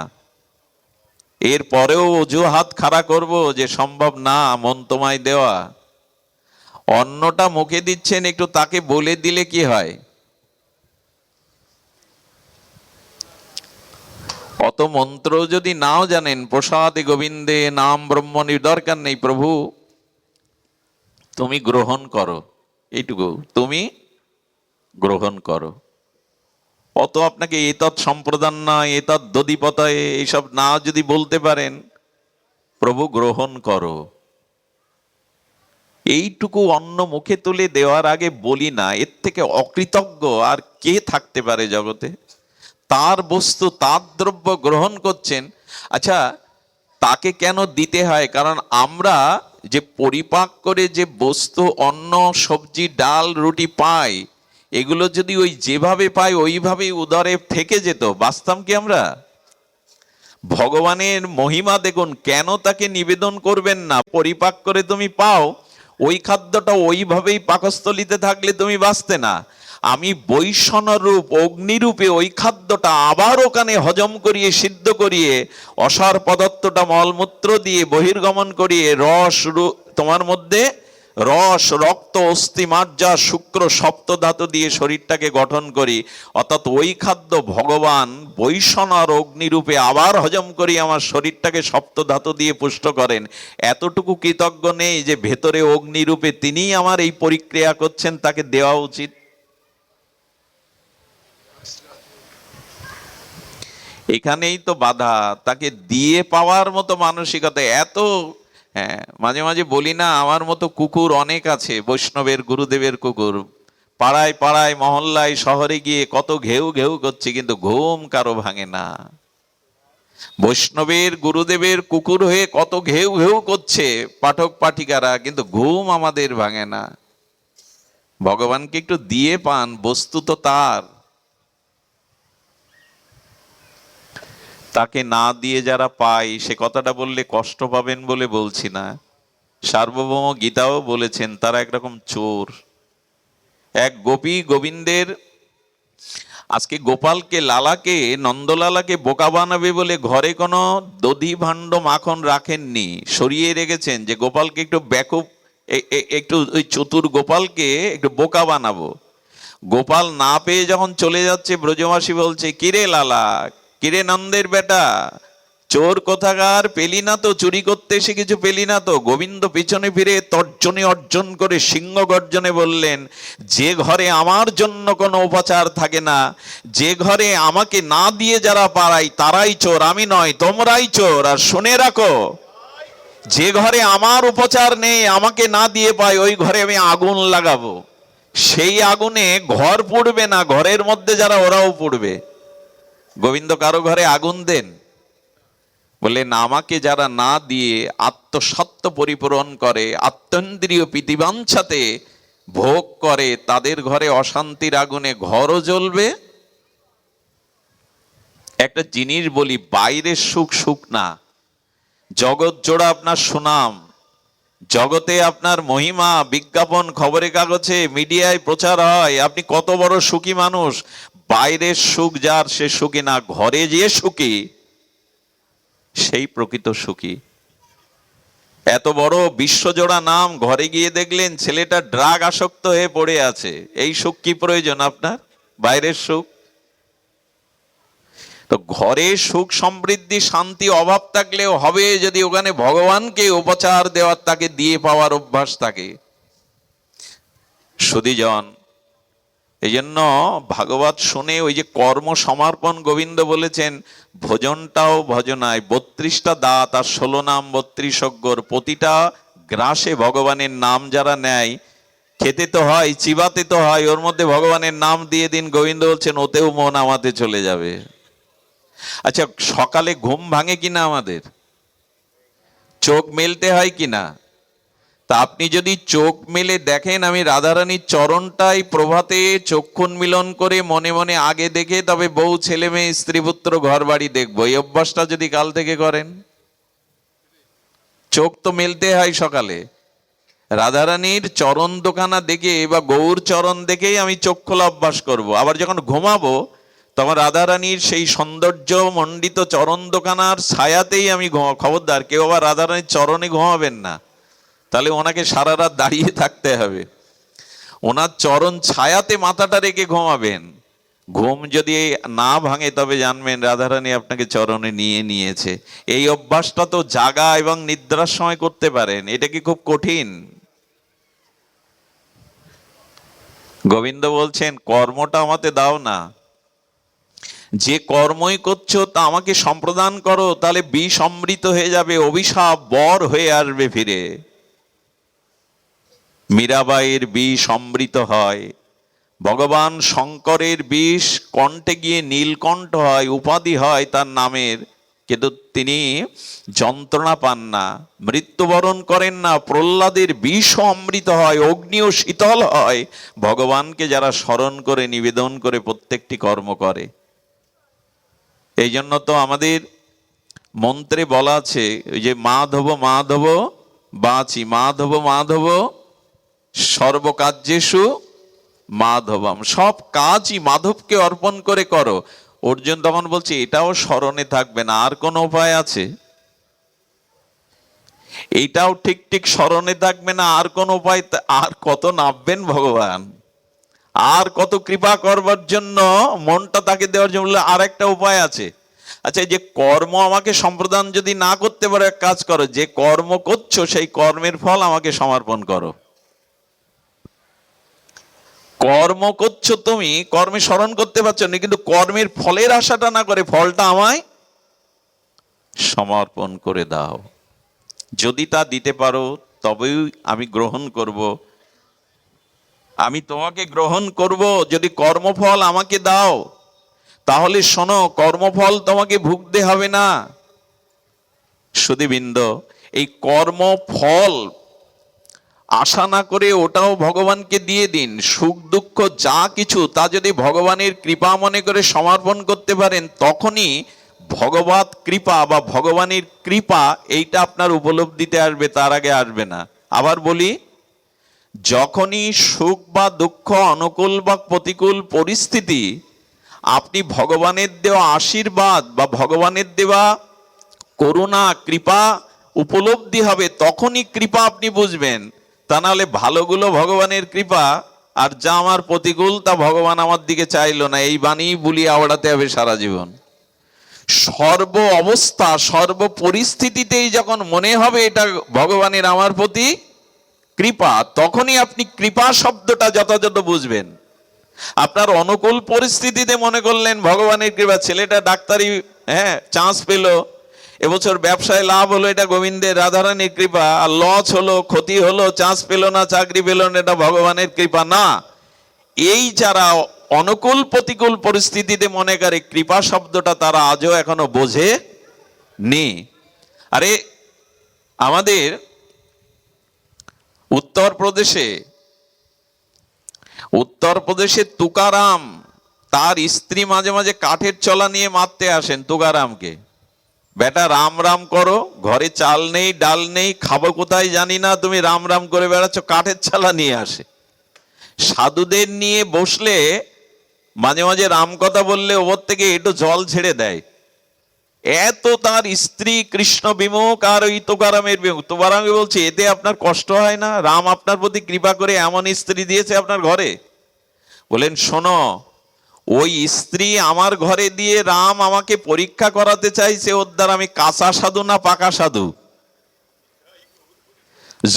এর পরেও অজুহাত খাড়া করব যে সম্ভব না, মন তোমায় দেওয়া। অন্নটা মুখে দিচ্ছেন, একটু তাকে বলে দিলে কি হয়? অত মন্ত্র যদি নাও জানেন, প্রসাদে গোবিন্দে নাম ব্রহ্মণির দরকার নেই, প্রভু তুমি গ্রহণ করো, এইটুকু তুমি গ্রহণ করো। অত আপনাকে এতৎ সম্প্রদান না, এতৎ দধিপতায়, এইসব না যদি বলতে পারেন, প্রভু গ্রহণ করো, এইটুকু অন্ন মুখে তুলে দেওয়ার আগে বলি না, এর থেকে অকৃতজ্ঞ আর কে থাকতে পারে জগতে? তার বস্তু, তার দ্রব্য গ্রহণ করছেন। আচ্ছা, তাকে কেন দিতে হয়? কারণ আমরা যে পরিপাক করে যে বস্তু, অন্ন, সবজি, ডাল, রুটি পাই, এগুলো যদি ওই যেভাবে পাই ওইভাবেই উদরে থেকে যেত, বাঁচতাম কি আমরা? ভগবানের মহিমা দেখুন, কেন তাকে নিবেদন করবেন না? পরিপাক করে তুমি পাও, ওই খাদ্যটা ওইভাবেই পাকস্থলিতে থাকলে তুমি বাঁচতে না। আমি বৈষণ রূপ অগ্নিরূপে ওই খাদ্যটা আবার ওখানে হজম করিয়ে সিদ্ধ করিয়ে অসার পদার্থটা মলমূত্র দিয়ে বহির্গমন করিয়ে তোমার মধ্যে রস, রক্ত, অস্থি, মাজ্জা, শুক্র, সপ্ত ধাতু দিয়ে শরীরটাকে গঠন করি। অর্থাৎ ওই খাদ্য ভগবান বৈষণ আর অগ্নিরূপে আবার হজম করি আমার শরীরটাকে সপ্ত ধাতু দিয়ে পুষ্ট করেন। এতটুকু কৃতজ্ঞ নেই যে ভেতরে অগ্নিরূপে তিনিই আমার এই পরিক্রিয়া করছেন, তাকে দেওয়া উচিত। এখানেই তো বাধা, তাকে দিয়ে পাওয়ার মতো মানসিকতা এত। হ্যাঁ, মাঝে মাঝে বলি না, আমার মতো কুকুর অনেক আছে, বৈষ্ণবের গুরুদেবের কুকুর। পাড়ায় পাড়ায়, মহল্লায়, শহরে গিয়ে কত ঘেউ ঘেউ করছে, কিন্তু ঘুম কারো ভাঙে না। বৈষ্ণবের গুরুদেবের কুকুর হয়ে কত ঘেউ ঘেউ করছে পাঠক পাঠিকারা, কিন্তু ঘুম আমাদের ভাঙে না। ভগবানকে একটু দিয়ে পান, বস্তু তো তার। তাকে না দিয়ে যারা পায়, সে কথাটা বললে কষ্ট পাবেন বলে বলছি না। সার্বভৌম গীতাও বলেছেন তারা একরকম চোর। এক গোপী গোবিন্দের, আজকে গোপালকে, লালাকে, নন্দলালাকে বোকা বানাবে বলে ঘরে কোনো দধি ভাণ্ড মাখন রাখেননি, সরিয়ে রেখেছেন যে গোপালকে একটু ব্যাকুপ, একটু ওই চতুর গোপালকে একটু বোকা বানাবো। গোপাল না পেয়ে যখন চলে যাচ্ছে, ব্রজবাসী বলছে, কিরে লালা, কিরে নন্দের বেটা, চোর কোথাকার, পেলি না তো? চুরি করতে এসে কিছু পেলি না তো? গোবিন্দ পিছনে ফিরে তর্জনী অর্জন করে সিংহ গর্জনে বললেন, যে ঘরে আমার জন্য কোনো উপাচার থাকে না, যে ঘরে আমাকে না দিয়ে যারা পারাই তারাই চোর, আমি নয়, তোমরাই চোর। আর শুনে রাখো, যে ঘরে আমার উপচার নেই, আমাকে না দিয়ে পাই, ওই ঘরে আমি আগুন লাগাবো। সেই আগুনে ঘর পুড়বে না, ঘরের মধ্যে যারা ওরাও পুড়বে। গোবিন্দ কারো ঘরে আগুন দেন? বললেন, আমাকে যারা না দিয়ে আত্মসত্ত্ব পরিপূরণ করে, আত্মেন্দ্রিয় প্রীতিবাঞ্ছাতে ভোগ করে, তাদের ঘরে অশান্তির আগুনে ঘরও জ্বলবে। একটা জিনিস বলি, বাইরের সুখ সুখ না, জগৎ জোড়া আপনার সুনাম, জগতে আপনার মহিমা বিজ্ঞাপন খবরের কাগজে মিডিয়ায় প্রচার হয়, আপনি কত বড় সুখী মানুষ। বাইরের সুখ যার, সে সুখী না, ঘরে যে সুখী সেই প্রকৃত সুখী। এত বড় বিশ্বজোড়া নাম, ঘরে গিয়ে দেখলেন ছেলেটা ড্রাগ আসক্ত হয়ে পড়ে আছে, এই সুখ কি প্রয়োজন আপনার? বাইরের সুখ। তো ঘরে সুখ সমৃদ্ধি শান্তি অভাব থাকলেও হবে যদি ওখানে ভগবানকে উপচার দেওয়ার, তাকে দিয়ে পাওয়ার অভ্যাস থাকে। সুধীজন, এই জন্য ভাগবত শুনে ওই যে কর্ম সমর্পণ গোবিন্দ বলেছেন, ভোজনটাও ভজনায় 32টা দাঁত আর 16 নাম 32 অক্ষর, প্রতিটা গ্রাসে ভগবানের নাম যারা নেয়, খেতে তো হয়, চিবাতে তো হয়, ওর মধ্যে ভগবানের নাম দিয়ে দিন। গোবিন্দ বলছেন, ওতেও মন আমাতে চলে যাবে। আচ্ছা, সকালে ঘুম ভাঙে কিনা আমাদের? চোখ মেলতে হয় কিনা? তা আপনি যদি চোখ মেলে দেখেন, আমি রাধারানীর চরণটাই প্রভাতে চক্ষুন মিলন করে মনে মনে আগে দেখে তবে বউ, ছেলে মেয়ে, স্ত্রী পুত্র, ঘর বাড়ি দেখবো, এই অভ্যাসটা যদি কাল থেকে করেন, চোখ তো মেলতে হয় সকালে। রাধারানীর চরণ দোকানা দেখে বা গৌর চরণ দেখেই আমি চোখ খোলা অভ্যাস করব। আবার যখন ঘুমাবো, তখন রাধারানীর সেই সৌন্দর্য মণ্ডিত চরণ দোকানার ছায়াতেই আমি ঘুমাবো। খবরদার কেউ আবার রাধারানীর চরণে ঘুমাবেন না, তাহলে ওনাকে সারা রাত দাঁড়িয়ে থাকতে হবে। ওনার চরণ ছায়াতে মাথাটা রেখে ঘুমাবেন। ঘুম যদি না ভাঙে, তবে জানবেন রাধারানী আপনাকে চরণে নিয়ে নিয়েছে। এই অভ্যাসটা তো জাগা এবং নিদ্রার সময় করতে পারেন, এটা কি খুব কঠিন? গোবিন্দ বলছেন, কর্মটা আমাকে দাও না, যে কর্মই করছো তা আমাকে সম্প্রদান করো, তাহলে বিষ অমৃত হয়ে যাবে, অভিশাপ বর হয়ে আসবে ফিরে। মীরাবাইয়ের বিষ অমৃত হয়, ভগবান শঙ্করের বিষ কণ্ঠে গিয়ে নীলকণ্ঠ হয়, উপাধি হয় তার নামের, কিন্তু তিনি যন্ত্রণা পান না, মৃত্যুবরণ করেন না। প্রহ্লাদের বিষ অমৃত হয়, অগ্নিও শীতল হয়, ভগবানকে যারা স্মরণ করে নিবেদন করে প্রত্যেকটি কর্ম করে। এই জন্য তো আমাদের মন্ত্রে বলা আছে ওই যে মাধব মাধব বাঁচি, মাধব মাধব সর্বকার্যেষু মাধবম, সব কাজই মাধবকে অর্পণ করে করো। অর্জুন তখন বলছে এটাও স্মরণে থাকবে না, আর কোন উপায় আছে? এইটাও ঠিক ঠিক স্মরণে থাকবে না, আর কোন উপায়? আর কত নামবেন ভগবান, আর কত কৃপা করবার জন্য মনটা তাকে দেওয়ার জন্য? আর একটা উপায় আছে। আচ্ছা, এই যে কর্ম আমাকে সম্প্রদান যদি না করতে পারো, এক কাজ করো, যে কর্ম করছো সেই কর্মের ফল আমাকে সমর্পণ করো। কর্ম করছো তুমি, কর্মে স্মরণ করতে পারছো না, কিন্তু কর্মের ফলের আশাটা না করে ফলটা আমায় সমর্পণ করে দাও। যদি তা দিতে পারো তবেই আমি গ্রহণ করব, আমি তোমাকে গ্রহণ করব। যদি কর্মফল আমাকে দাও তাহলে শোনো, কর্মফল তোমাকে ভুগতে হবে না। সুধীবৃন্দ, এই কর্মফল আশা না করে ওটাও ভগবানকে দিয়ে দিন। সুখ দুঃখ যা কিছু তা যদি ভগবানের কৃপা মনে করে সমর্পণ করতে পারেন, তখনই ভগবত কৃপা বা ভগবানের কৃপা এইটা আপনার উপলব্ধিতে আসবে, তার আগে আসবে না। আবার বলি, যখনই সুখ বা দুঃখ, অনুকূল বা প্রতিকূল পরিস্থিতি আপনি ভগবানের দেওয়া আশীর্বাদ বা ভগবানের দেওয়া করুণা কৃপা উপলব্ধি হবে, তখনই কৃপা আপনি বুঝবেন। তা নাহলে ভালোগুলো ভগবানের কৃপা, আর যা আমার প্রতিকূল তা ভগবান আমার দিকে চাইলো না, এই বাণী বুলিয়ে আওড়াতে হবে সারা জীবন। সর্ব অবস্থা সর্ব পরিস্থিতিতেই যখন মনে হবে এটা ভগবানের আমার প্রতি কৃপা, তখনই আপনি কৃপা শব্দটা যথাযথ বুঝবেন। আপনার অনুকূল পরিস্থিতিতে মনে করলেন ভগবানের কৃপা, ছেলেটা ডাক্তারি চান্স পেল, এবছর ব্যবসায় লাভ হলো, এটা গোবিন্দের রাধারানীর কৃপা। আর লস হলো, ক্ষতি হলো, চান্স পেল না, চাকরি পেল না, এটা ভগবানের কৃপা না। এই যারা অনুকূল প্রতিকূল পরিস্থিতিতে মনে করে কৃপা শব্দটা, তারা আজও এখনো বোঝে নি। আরে আমাদের উত্তরপ্রদেশে তুকারাম, তার স্ত্রী মাঝে মাঝে কাঠের চলা নিয়ে মারতে আসেন তুকারামকে। বেটা রাম রাম করো, ঘরে চাল নেই ডাল নেই, খাবো কোথায় জানি না, তুমি রাম রাম করে বেড়াচ্ছ, কাঠের চালা নিয়ে আসে। সাধুদের নিয়ে বসলে মাঝে মাঝে রাম কথা বললে ওপর থেকে একটু জল ছেড়ে দেয়। এত তার স্ত্রী কৃষ্ণ বিমুখ আর ওই তুকারামের বিমুখ। তুকারামকে বলছে, এতে আপনার কষ্ট হয় না? রাম আপনার প্রতি কৃপা করে এমন স্ত্রী দিয়েছে আপনার ঘরে। বলেন, শোনো, ওই স্ত্রী আমার ঘরে দিয়ে রাম আমাকে পরীক্ষা করাতে চাইছে, ওর দ্বারা আমি কাঁচা সাধু না পাকা সাধু।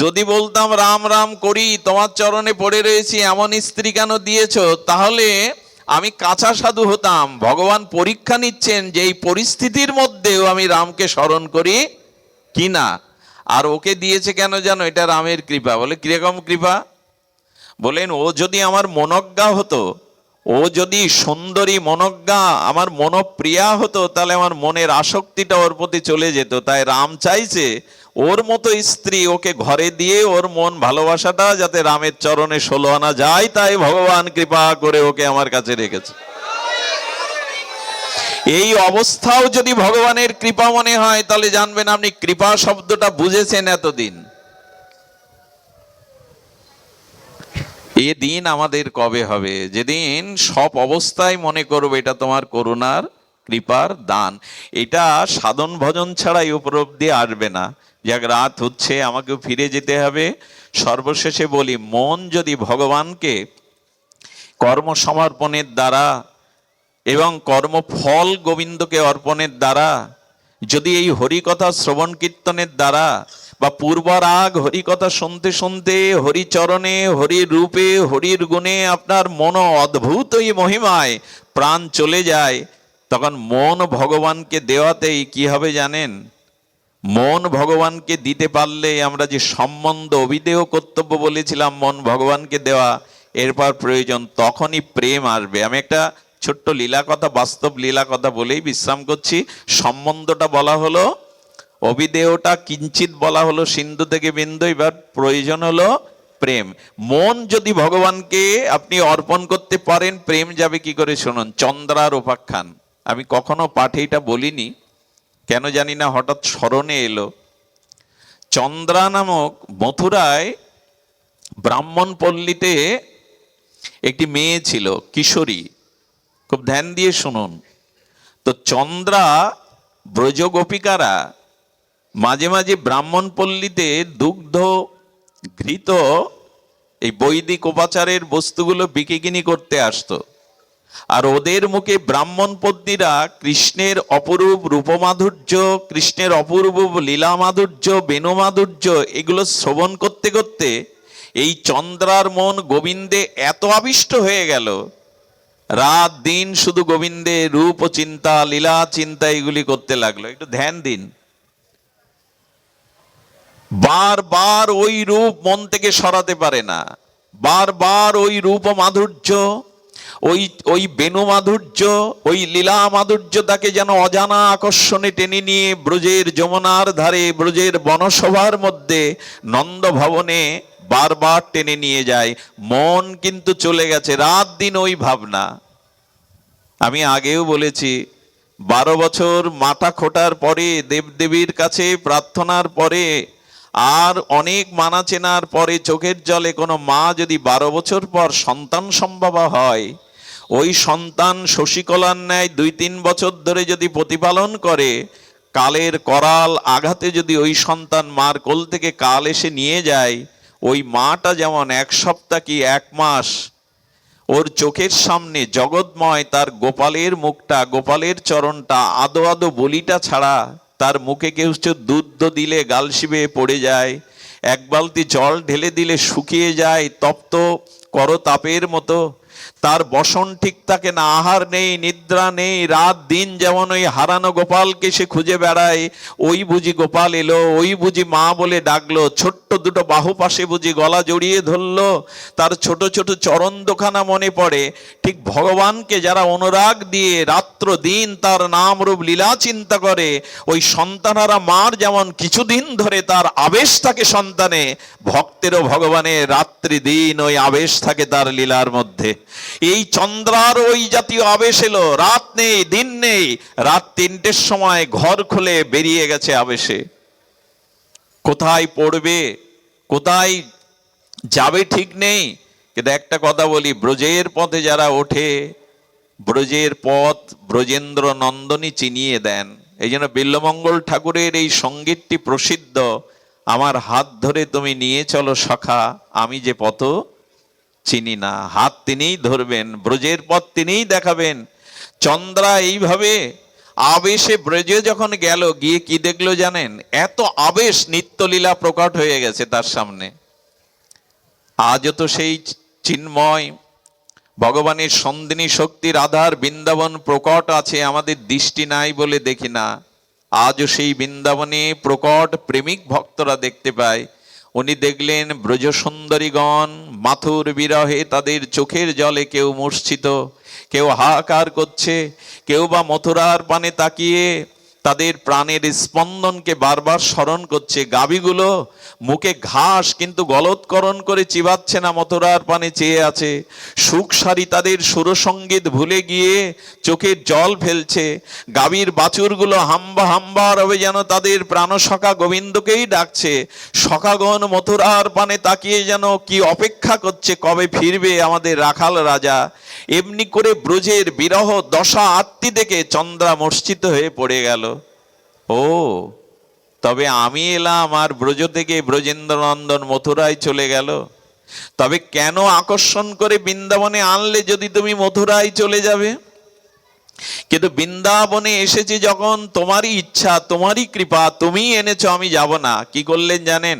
যদি বলতাম রাম রাম করি, তোমার চরণে পড়ে রয়েছি, এমন স্ত্রী কেন দিয়েছো, তাহলে আমি কাঁচা সাধু হতাম। ভগবান পরীক্ষা নিচ্ছেন যে এই পরিস্থিতির মধ্যেও আমি রামকে স্মরণ করি কিনা। আর ওকে দিয়েছে কেন জানো? এটা রামের কৃপা। বলে, কিরকম কৃপা? বলেন, ও যদি আমার মনজ্ঞা হতো, ও যদি সুন্দরী মনজ্ঞা আমার মনপ্রিয়া হতো, তাহলে আমার মনের আসক্তিটা ওর প্রতি চলে যেত। তাই রাম চাইছে ওর মতো স্ত্রী ওকে ঘরে দিয়ে ওর মন ভালোবাসাটা যাতে রামের চরণে 16 আনা যায়, তাই ভগবান কৃপা করে ওকে আমার কাছে রেখেছে। এই অবস্থাও যদি ভগবানের কৃপা মনে হয়, তাহলে জানবেন আপনি কৃপা শব্দটা বুঝেছেন এতদিন। এ দিন আমাদের কবে হবে? যেদিন সব অবস্থায় মনে করবে এটা তোমার করুণার কৃপার দান। এটা সাধন ভজন ছাড়াই উপলব্ধি আসবে না। যাক, রাত হচ্ছে, আমাকেও ফিরে যেতে হবে। সর্বশেষে বলি, মন যদি ভগবানকে কর্ম সমর্পণের দ্বারা এবং কর্মফল গোবিন্দকে অর্পণের দ্বারা, যদি এই হরিকথা শ্রবণ কীর্তনের দ্বারা বা পূর্বরাগ হরিকথা শুনতে শুনতে হরিচরণে হরির রূপে হরির গুণে আপনার মন অদ্ভুত এই মহিমায় প্রাণ চলে যায়, তখন মন ভগবানকে দেওয়াতেই কি হবে জানেন? মন ভগবানকে দিতে পারলে আমরা যে সম্বন্ধ অভিদেয় কর্তব্য বলেছিলাম মন ভগবানকে দেওয়া, এরপর প্রয়োজন তখনই প্রেম আসবে। আমি একটা ছোট্ট লীলা কথা, বাস্তব লীলা কথা বলেই বিশ্রাম করছি। সম্বন্ধটা বলা হলো, অভিদেয়টা কিঞ্চিত বলা হলো, সিন্ধু থেকে বিন্দু। এবার প্রয়োজন হলো প্রেম। মন যদি ভগবানকে আপনি অর্পণ করতে পারেন, প্রেম যাবে কি করে শুনুন। চন্দ্রার উপাখ্যান, আমি কখনো পাঠে এটা বলিনি, কেন জানি না হঠাৎ স্মরণে এলো। চন্দ্রা নামক মথুরায় ব্রাহ্মণ পল্লীতে একটি মেয়ে ছিল, কিশোরী। খুব ধ্যান দিয়ে শুনুন। তো চন্দ্রা ব্রজ গোপিকারা মাঝে মাঝে ব্রাহ্মণ পল্লীতে দুগ্ধ ঘৃত এই বৈদিক উপাচারের বস্তুগুলো বিকিকিনি করতে আসতো। আর ওদের মুখে ব্রাহ্মণ পত্নীরা কৃষ্ণের অপরূপ রূপমাধুর্য, কৃষ্ণের অপূর্ব লীলা মাধুর্য, বেণু মাধুর্য এগুলো শ্রবণ করতে করতে এই চন্দ্রার মন গোবিন্দে এত আবিষ্ট হয়ে গেল, রাত দিন শুধু গোবিন্দের রূপ চিন্তা, লীলা চিন্তা এগুলি করতে লাগলো। একটু ধ্যান দিন। বারবার ওই রূপ মন থেকে সরাতে পারে না, বারবার ওই রূপ মাধুর্য, ওই বেণু মাধুর্য, ওই লীলা মাধুর্য তাকে যেন অজানা আকর্ষণে টেনে নিয়ে ব্রজের যমুনার ধারে, ব্রজের বনসভার মধ্যে, নন্দ ভবনে বারবার টেনে নিয়ে যায়। মন কিন্তু চলে গেছে, রাত দিন ওই ভাবনা। আমি আগেও বলেছি, 12 বছর মাথা খোটার পরে, দেবদেবীর কাছে প্রার্থনার পরে, আর অনেক মানা চেনার পরে চোখের জলে কোনো মা যদি 12 বছর পর সন্তান সম্ভবা হয়, ওই সন্তান শশীকলার ন্যায় 2-3 বছর ধরে যদি প্রতিপালন করে, কালের করাল আঘাতে যদি ওই সন্তান মার কোল থেকে কাল এসে নিয়ে যায়, ওই মাটা যেমন 1 সপ্তাহ কি 1 মাস ওর চোখের সামনে জগৎময় তার গোপালের মুখটা, গোপালের চরণটা, আদো আদো বলিটা ছাড়া তার মুখে কেউ দুধ দিলে গাল শিবে পড়ে যায়, 1 বালতি জল ঢেলে দিলে শুকিয়ে যায় তপ্ত করতাপের মতো, তার বসন ঠিক থাকে না, আহার নেই, নিদ্রা নেই, রাত দিন যেমন ওই হারানো গোপালকে সে খুঁজে বেড়ায়। ওই বুঝি গোপাল এলো, ওই বুঝি মা বলে ডাকলো, ছোট্ট দুটো বাহু পাশে বুঝি গলা জড়িয়ে ধরলো, তার ছোট ছোট চরণ দোখানা মনে পড়ে। ঠিক ভগবানকে যারা অনুরাগ দিয়ে রাত্র দিন তার নাম রূপ লীলা চিন্তা করে, ওই সন্তানারা মার যেমন কিছুদিন ধরে তার আবেশ থাকে সন্তানে, ভক্তেরও ভগবানের রাত্রি দিন ওই আবেশ থাকে তার লীলার মধ্যে। এই চন্দ্রার ওই জাতীয় আবেশ এলো, রাত নেই, দিন নেই, রাত 3টের সময় ঘর খুলে বেরিয়ে গেছে আবেশে। কোথায় পড়বে, কোথায় যাবে ঠিক নেই। কিন্তু একটা কথা বলি, ব্রজের পথে যারা ওঠে, ব্রজের পথ ব্রজেন্দ্র নন্দনী চিনিয়ে দেন। এই জন্য বিল্বমঙ্গল ঠাকুরের এই সঙ্গীতটি প্রসিদ্ধ, আমার হাত ধরে তুমি নিয়ে চলো সখা, আমি যে পথ চিনি না। হাত তিনিই ধরবেন, ব্রজের পথ তিনিই দেখাবেন। চন্দ্রা এইভাবে আবেশে ব্রজে যখন গেল, গিয়ে কি দেখলো জানেন? এত আবেশ, নিত্যলীলা প্রকট হয়ে গেছে তার সামনে। আজও তো সেই চিন্ময় ভগবানের সন্দিনী শক্তির আধার বৃন্দাবন প্রকট আছে, আমাদের দৃষ্টি নাই বলে দেখি না। আজও সেই বৃন্দাবনে প্রকট প্রেমিক ভক্তরা দেখতে পায়। উনি দেখলেন ব্রজ সুন্দরীগণ মাথুর বিরহে তাদের চোখের জলে কেউ মূর্ছিত, কেউ হাহাকার করছে, কেউ বা মথুরার পানে তাকিয়ে তাদের প্রাণের স্পন্দনকে বারবার স্মরণ করছে। গাভীগুলো মুখে ঘাস কিন্তু গলৎকরণ করে চিবাচ্ছে না, মথুরার পানে চেয়ে আছে। সুখ সারি তাদের সুরসঙ্গীত ভুলে গিয়ে চোখের জল ফেলছে। গাভীর বাছুরগুলো হাম্বা হাম্বা রবে যেন তাদের প্রাণসখা গোবিন্দকেই ডাকছে। সখাগণ মথুরার পানে তাকিয়ে যেন কি অপেক্ষা করছে, কবে ফিরবে আমাদের রাখাল রাজা। এমনি করে ব্রজের বিরহ দশা আত্মি দেখে চন্দ্রা মূর্ছিত হয়ে পড়ে গেল। ও, তবে আমি এলাম আর ব্রজ থেকে ব্রজেন্দ্র নন্দন মথুরায় চলে গেল। তবে কেন আকর্ষণ করে বৃন্দাবনে আনলে যদি তুমি মথুরায় চলে যাবে? কিন্তু বৃন্দাবনে এসেছি যখন, তোমারই ইচ্ছা, তোমারই কৃপা, তুমি এনেছো, আমি যাব না। কি করলেন জানেন?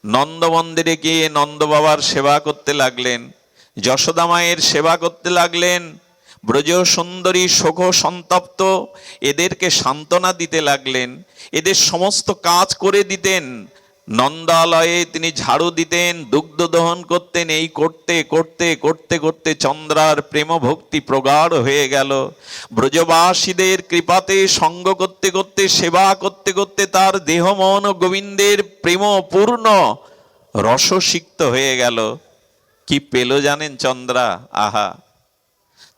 নন্দ মন্দিরে গিয়ে নন্দ বাবার সেবা করতে লাগলেন, যশোদা মায়ের সেবা করতে লাগলেন। ব্রজ সুন্দরী শোক সন্তপ্ত এদেরকে সান্ত্বনা দিতে লাগলেন, এদের সমস্ত কাজ করে দিতেন। নন্দালয়ে তিনি ঝাড়ু দিতেন, দুগ্ধ দহন করতেন। এই করতে করতে করতে করতে চন্দ্রার প্রেম ভক্তি প্রগাঢ় হয়ে গেল। ব্রজবাসীদের কৃপাতে সঙ্গ করতে করতে, সেবা করতে করতে তার দেহ মন গোবিন্দের প্রেম পূর্ণ রসসিক্ত হয়ে গেল। কি পেল জানেন চন্দ্রা? আহা,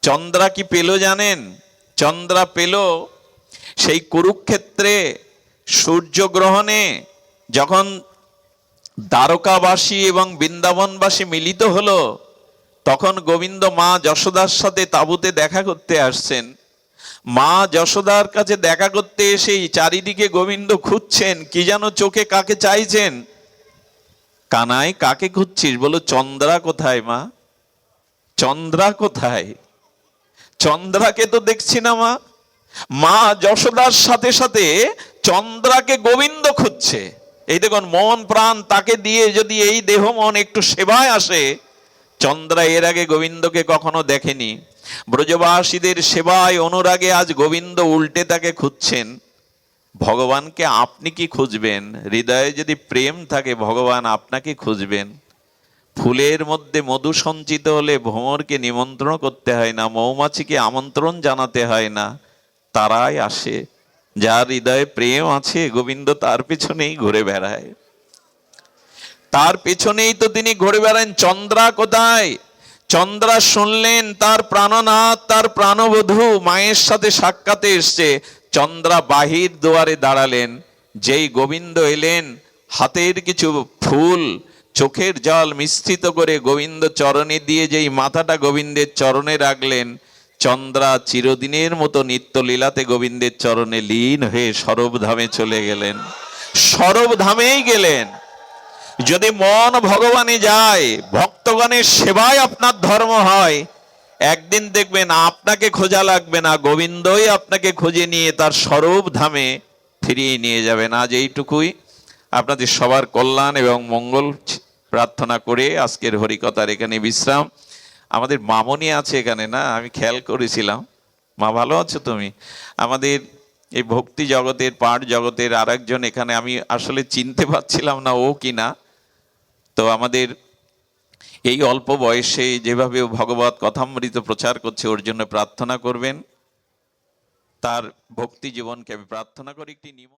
চন্দ্রা কি পেল জানেন? চন্দ্রা পেল সেই কুরুক্ষেত্রে সূর্যগ্রহণে যখন দ্বারকাবাসী এবং বৃন্দাবনবাসী মিলিত হলো, তখন গোবিন্দ মা যশোদার সাথে তাঁবুতে দেখা করতে আসছেন। মা যশোদার কাছে দেখা করতে এসেই চারিদিকে গোবিন্দ খুঁজছেন, কি যেন চোখে কাকে চাইছেন। কানাই, কাকে খুঁজছিস? বলো, চন্দ্রা কোথায় মা? চন্দ্রা কোথায়? চন্দ্রাকে তো দেখছি না মা। মা যশোদার সাথে সাথে চন্দ্রাকে গোবিন্দ খুঁজছে। এই দেখুন, মন প্রাণ তাকে দিয়ে যদি এই দেহ মন একটু সেবায় আসে, চন্দ্রা এর আগে গোবিন্দকে কখনো দেখেনি। ব্রজবাসীদের সেবায় অনুরাগে আজ গোবিন্দ উল্টে তাকে খুঁজছেন। ভগবানকে আপনি কি খুঁজবেন? হৃদয়ে যদি প্রেম থাকে, ভগবান আপনাকে খুঁজবেন। ফুলের মধ্যে মধু সঞ্চিত হলে ভ্রমরকে নিমন্ত্রণ করতে হয় না, মৌমাছিকে আমন্ত্রণ জানাতে হয় না, তারাই আসে। যার হৃদয়ে প্রেম আছে, গোবিন্দ তার পেছনেই ঘুরে বেড়ায়। তার পেছনেই তো তিনি ঘুরে বেড়ান। চন্দ্রা কোথায়? চন্দ্রা শুনলেন তার প্রাণনাথ, তার প্রাণবধূ মায়ের সাথে সাক্ষাতে এসছে। চন্দ্রা বাহির দুয়ারে দাঁড়ালেন। যেই গোবিন্দ এলেন, হাতের কিছু ফুল চোখের জল মিশ্রিত করে গোবিন্দ চরণে দিয়ে যেই মাথাটা গোবিন্দের চরণে রাখলেন, চন্দ্রা চিরদিনের মতো নিত্যলীলাতে গোবিন্দের চরণে লীন হয়ে সরবধামে চলে গেলেন। সরবধামেই গেলেন। যদি মন ভগবানে যায়, ভক্তগণের সেবায় আপনার ধর্ম হয়, একদিন দেখবেন আপনাকে খোঁজা লাগবে না, গোবিন্দই আপনাকে খুঁজে নিয়ে তার সরবধামে ফিরিয়ে নিয়ে যাবেন। আজ এইটুকুই। আপনাদের সবার কল্যাণ এবং মঙ্গল প্রার্থনা করে আজকের হরিকথার এখানে বিশ্রাম। আমাদের মামনি আছে এখানে, না? আমি খেয়াল করেছিলাম। মা, ভালো আছো তুমি? আমাদের এই ভক্তি জগতের, পাঠ জগতের আর একজন এখানে, আমি আসলে চিনতে পারছিলাম না ও কিনা। তো আমাদের এই অল্প বয়সে যেভাবে ভগবত কথামৃত প্রচার করছে, ওর জন্য প্রার্থনা করবেন। তার ভক্তি জীবনকে আমি প্রার্থনা করি। একটি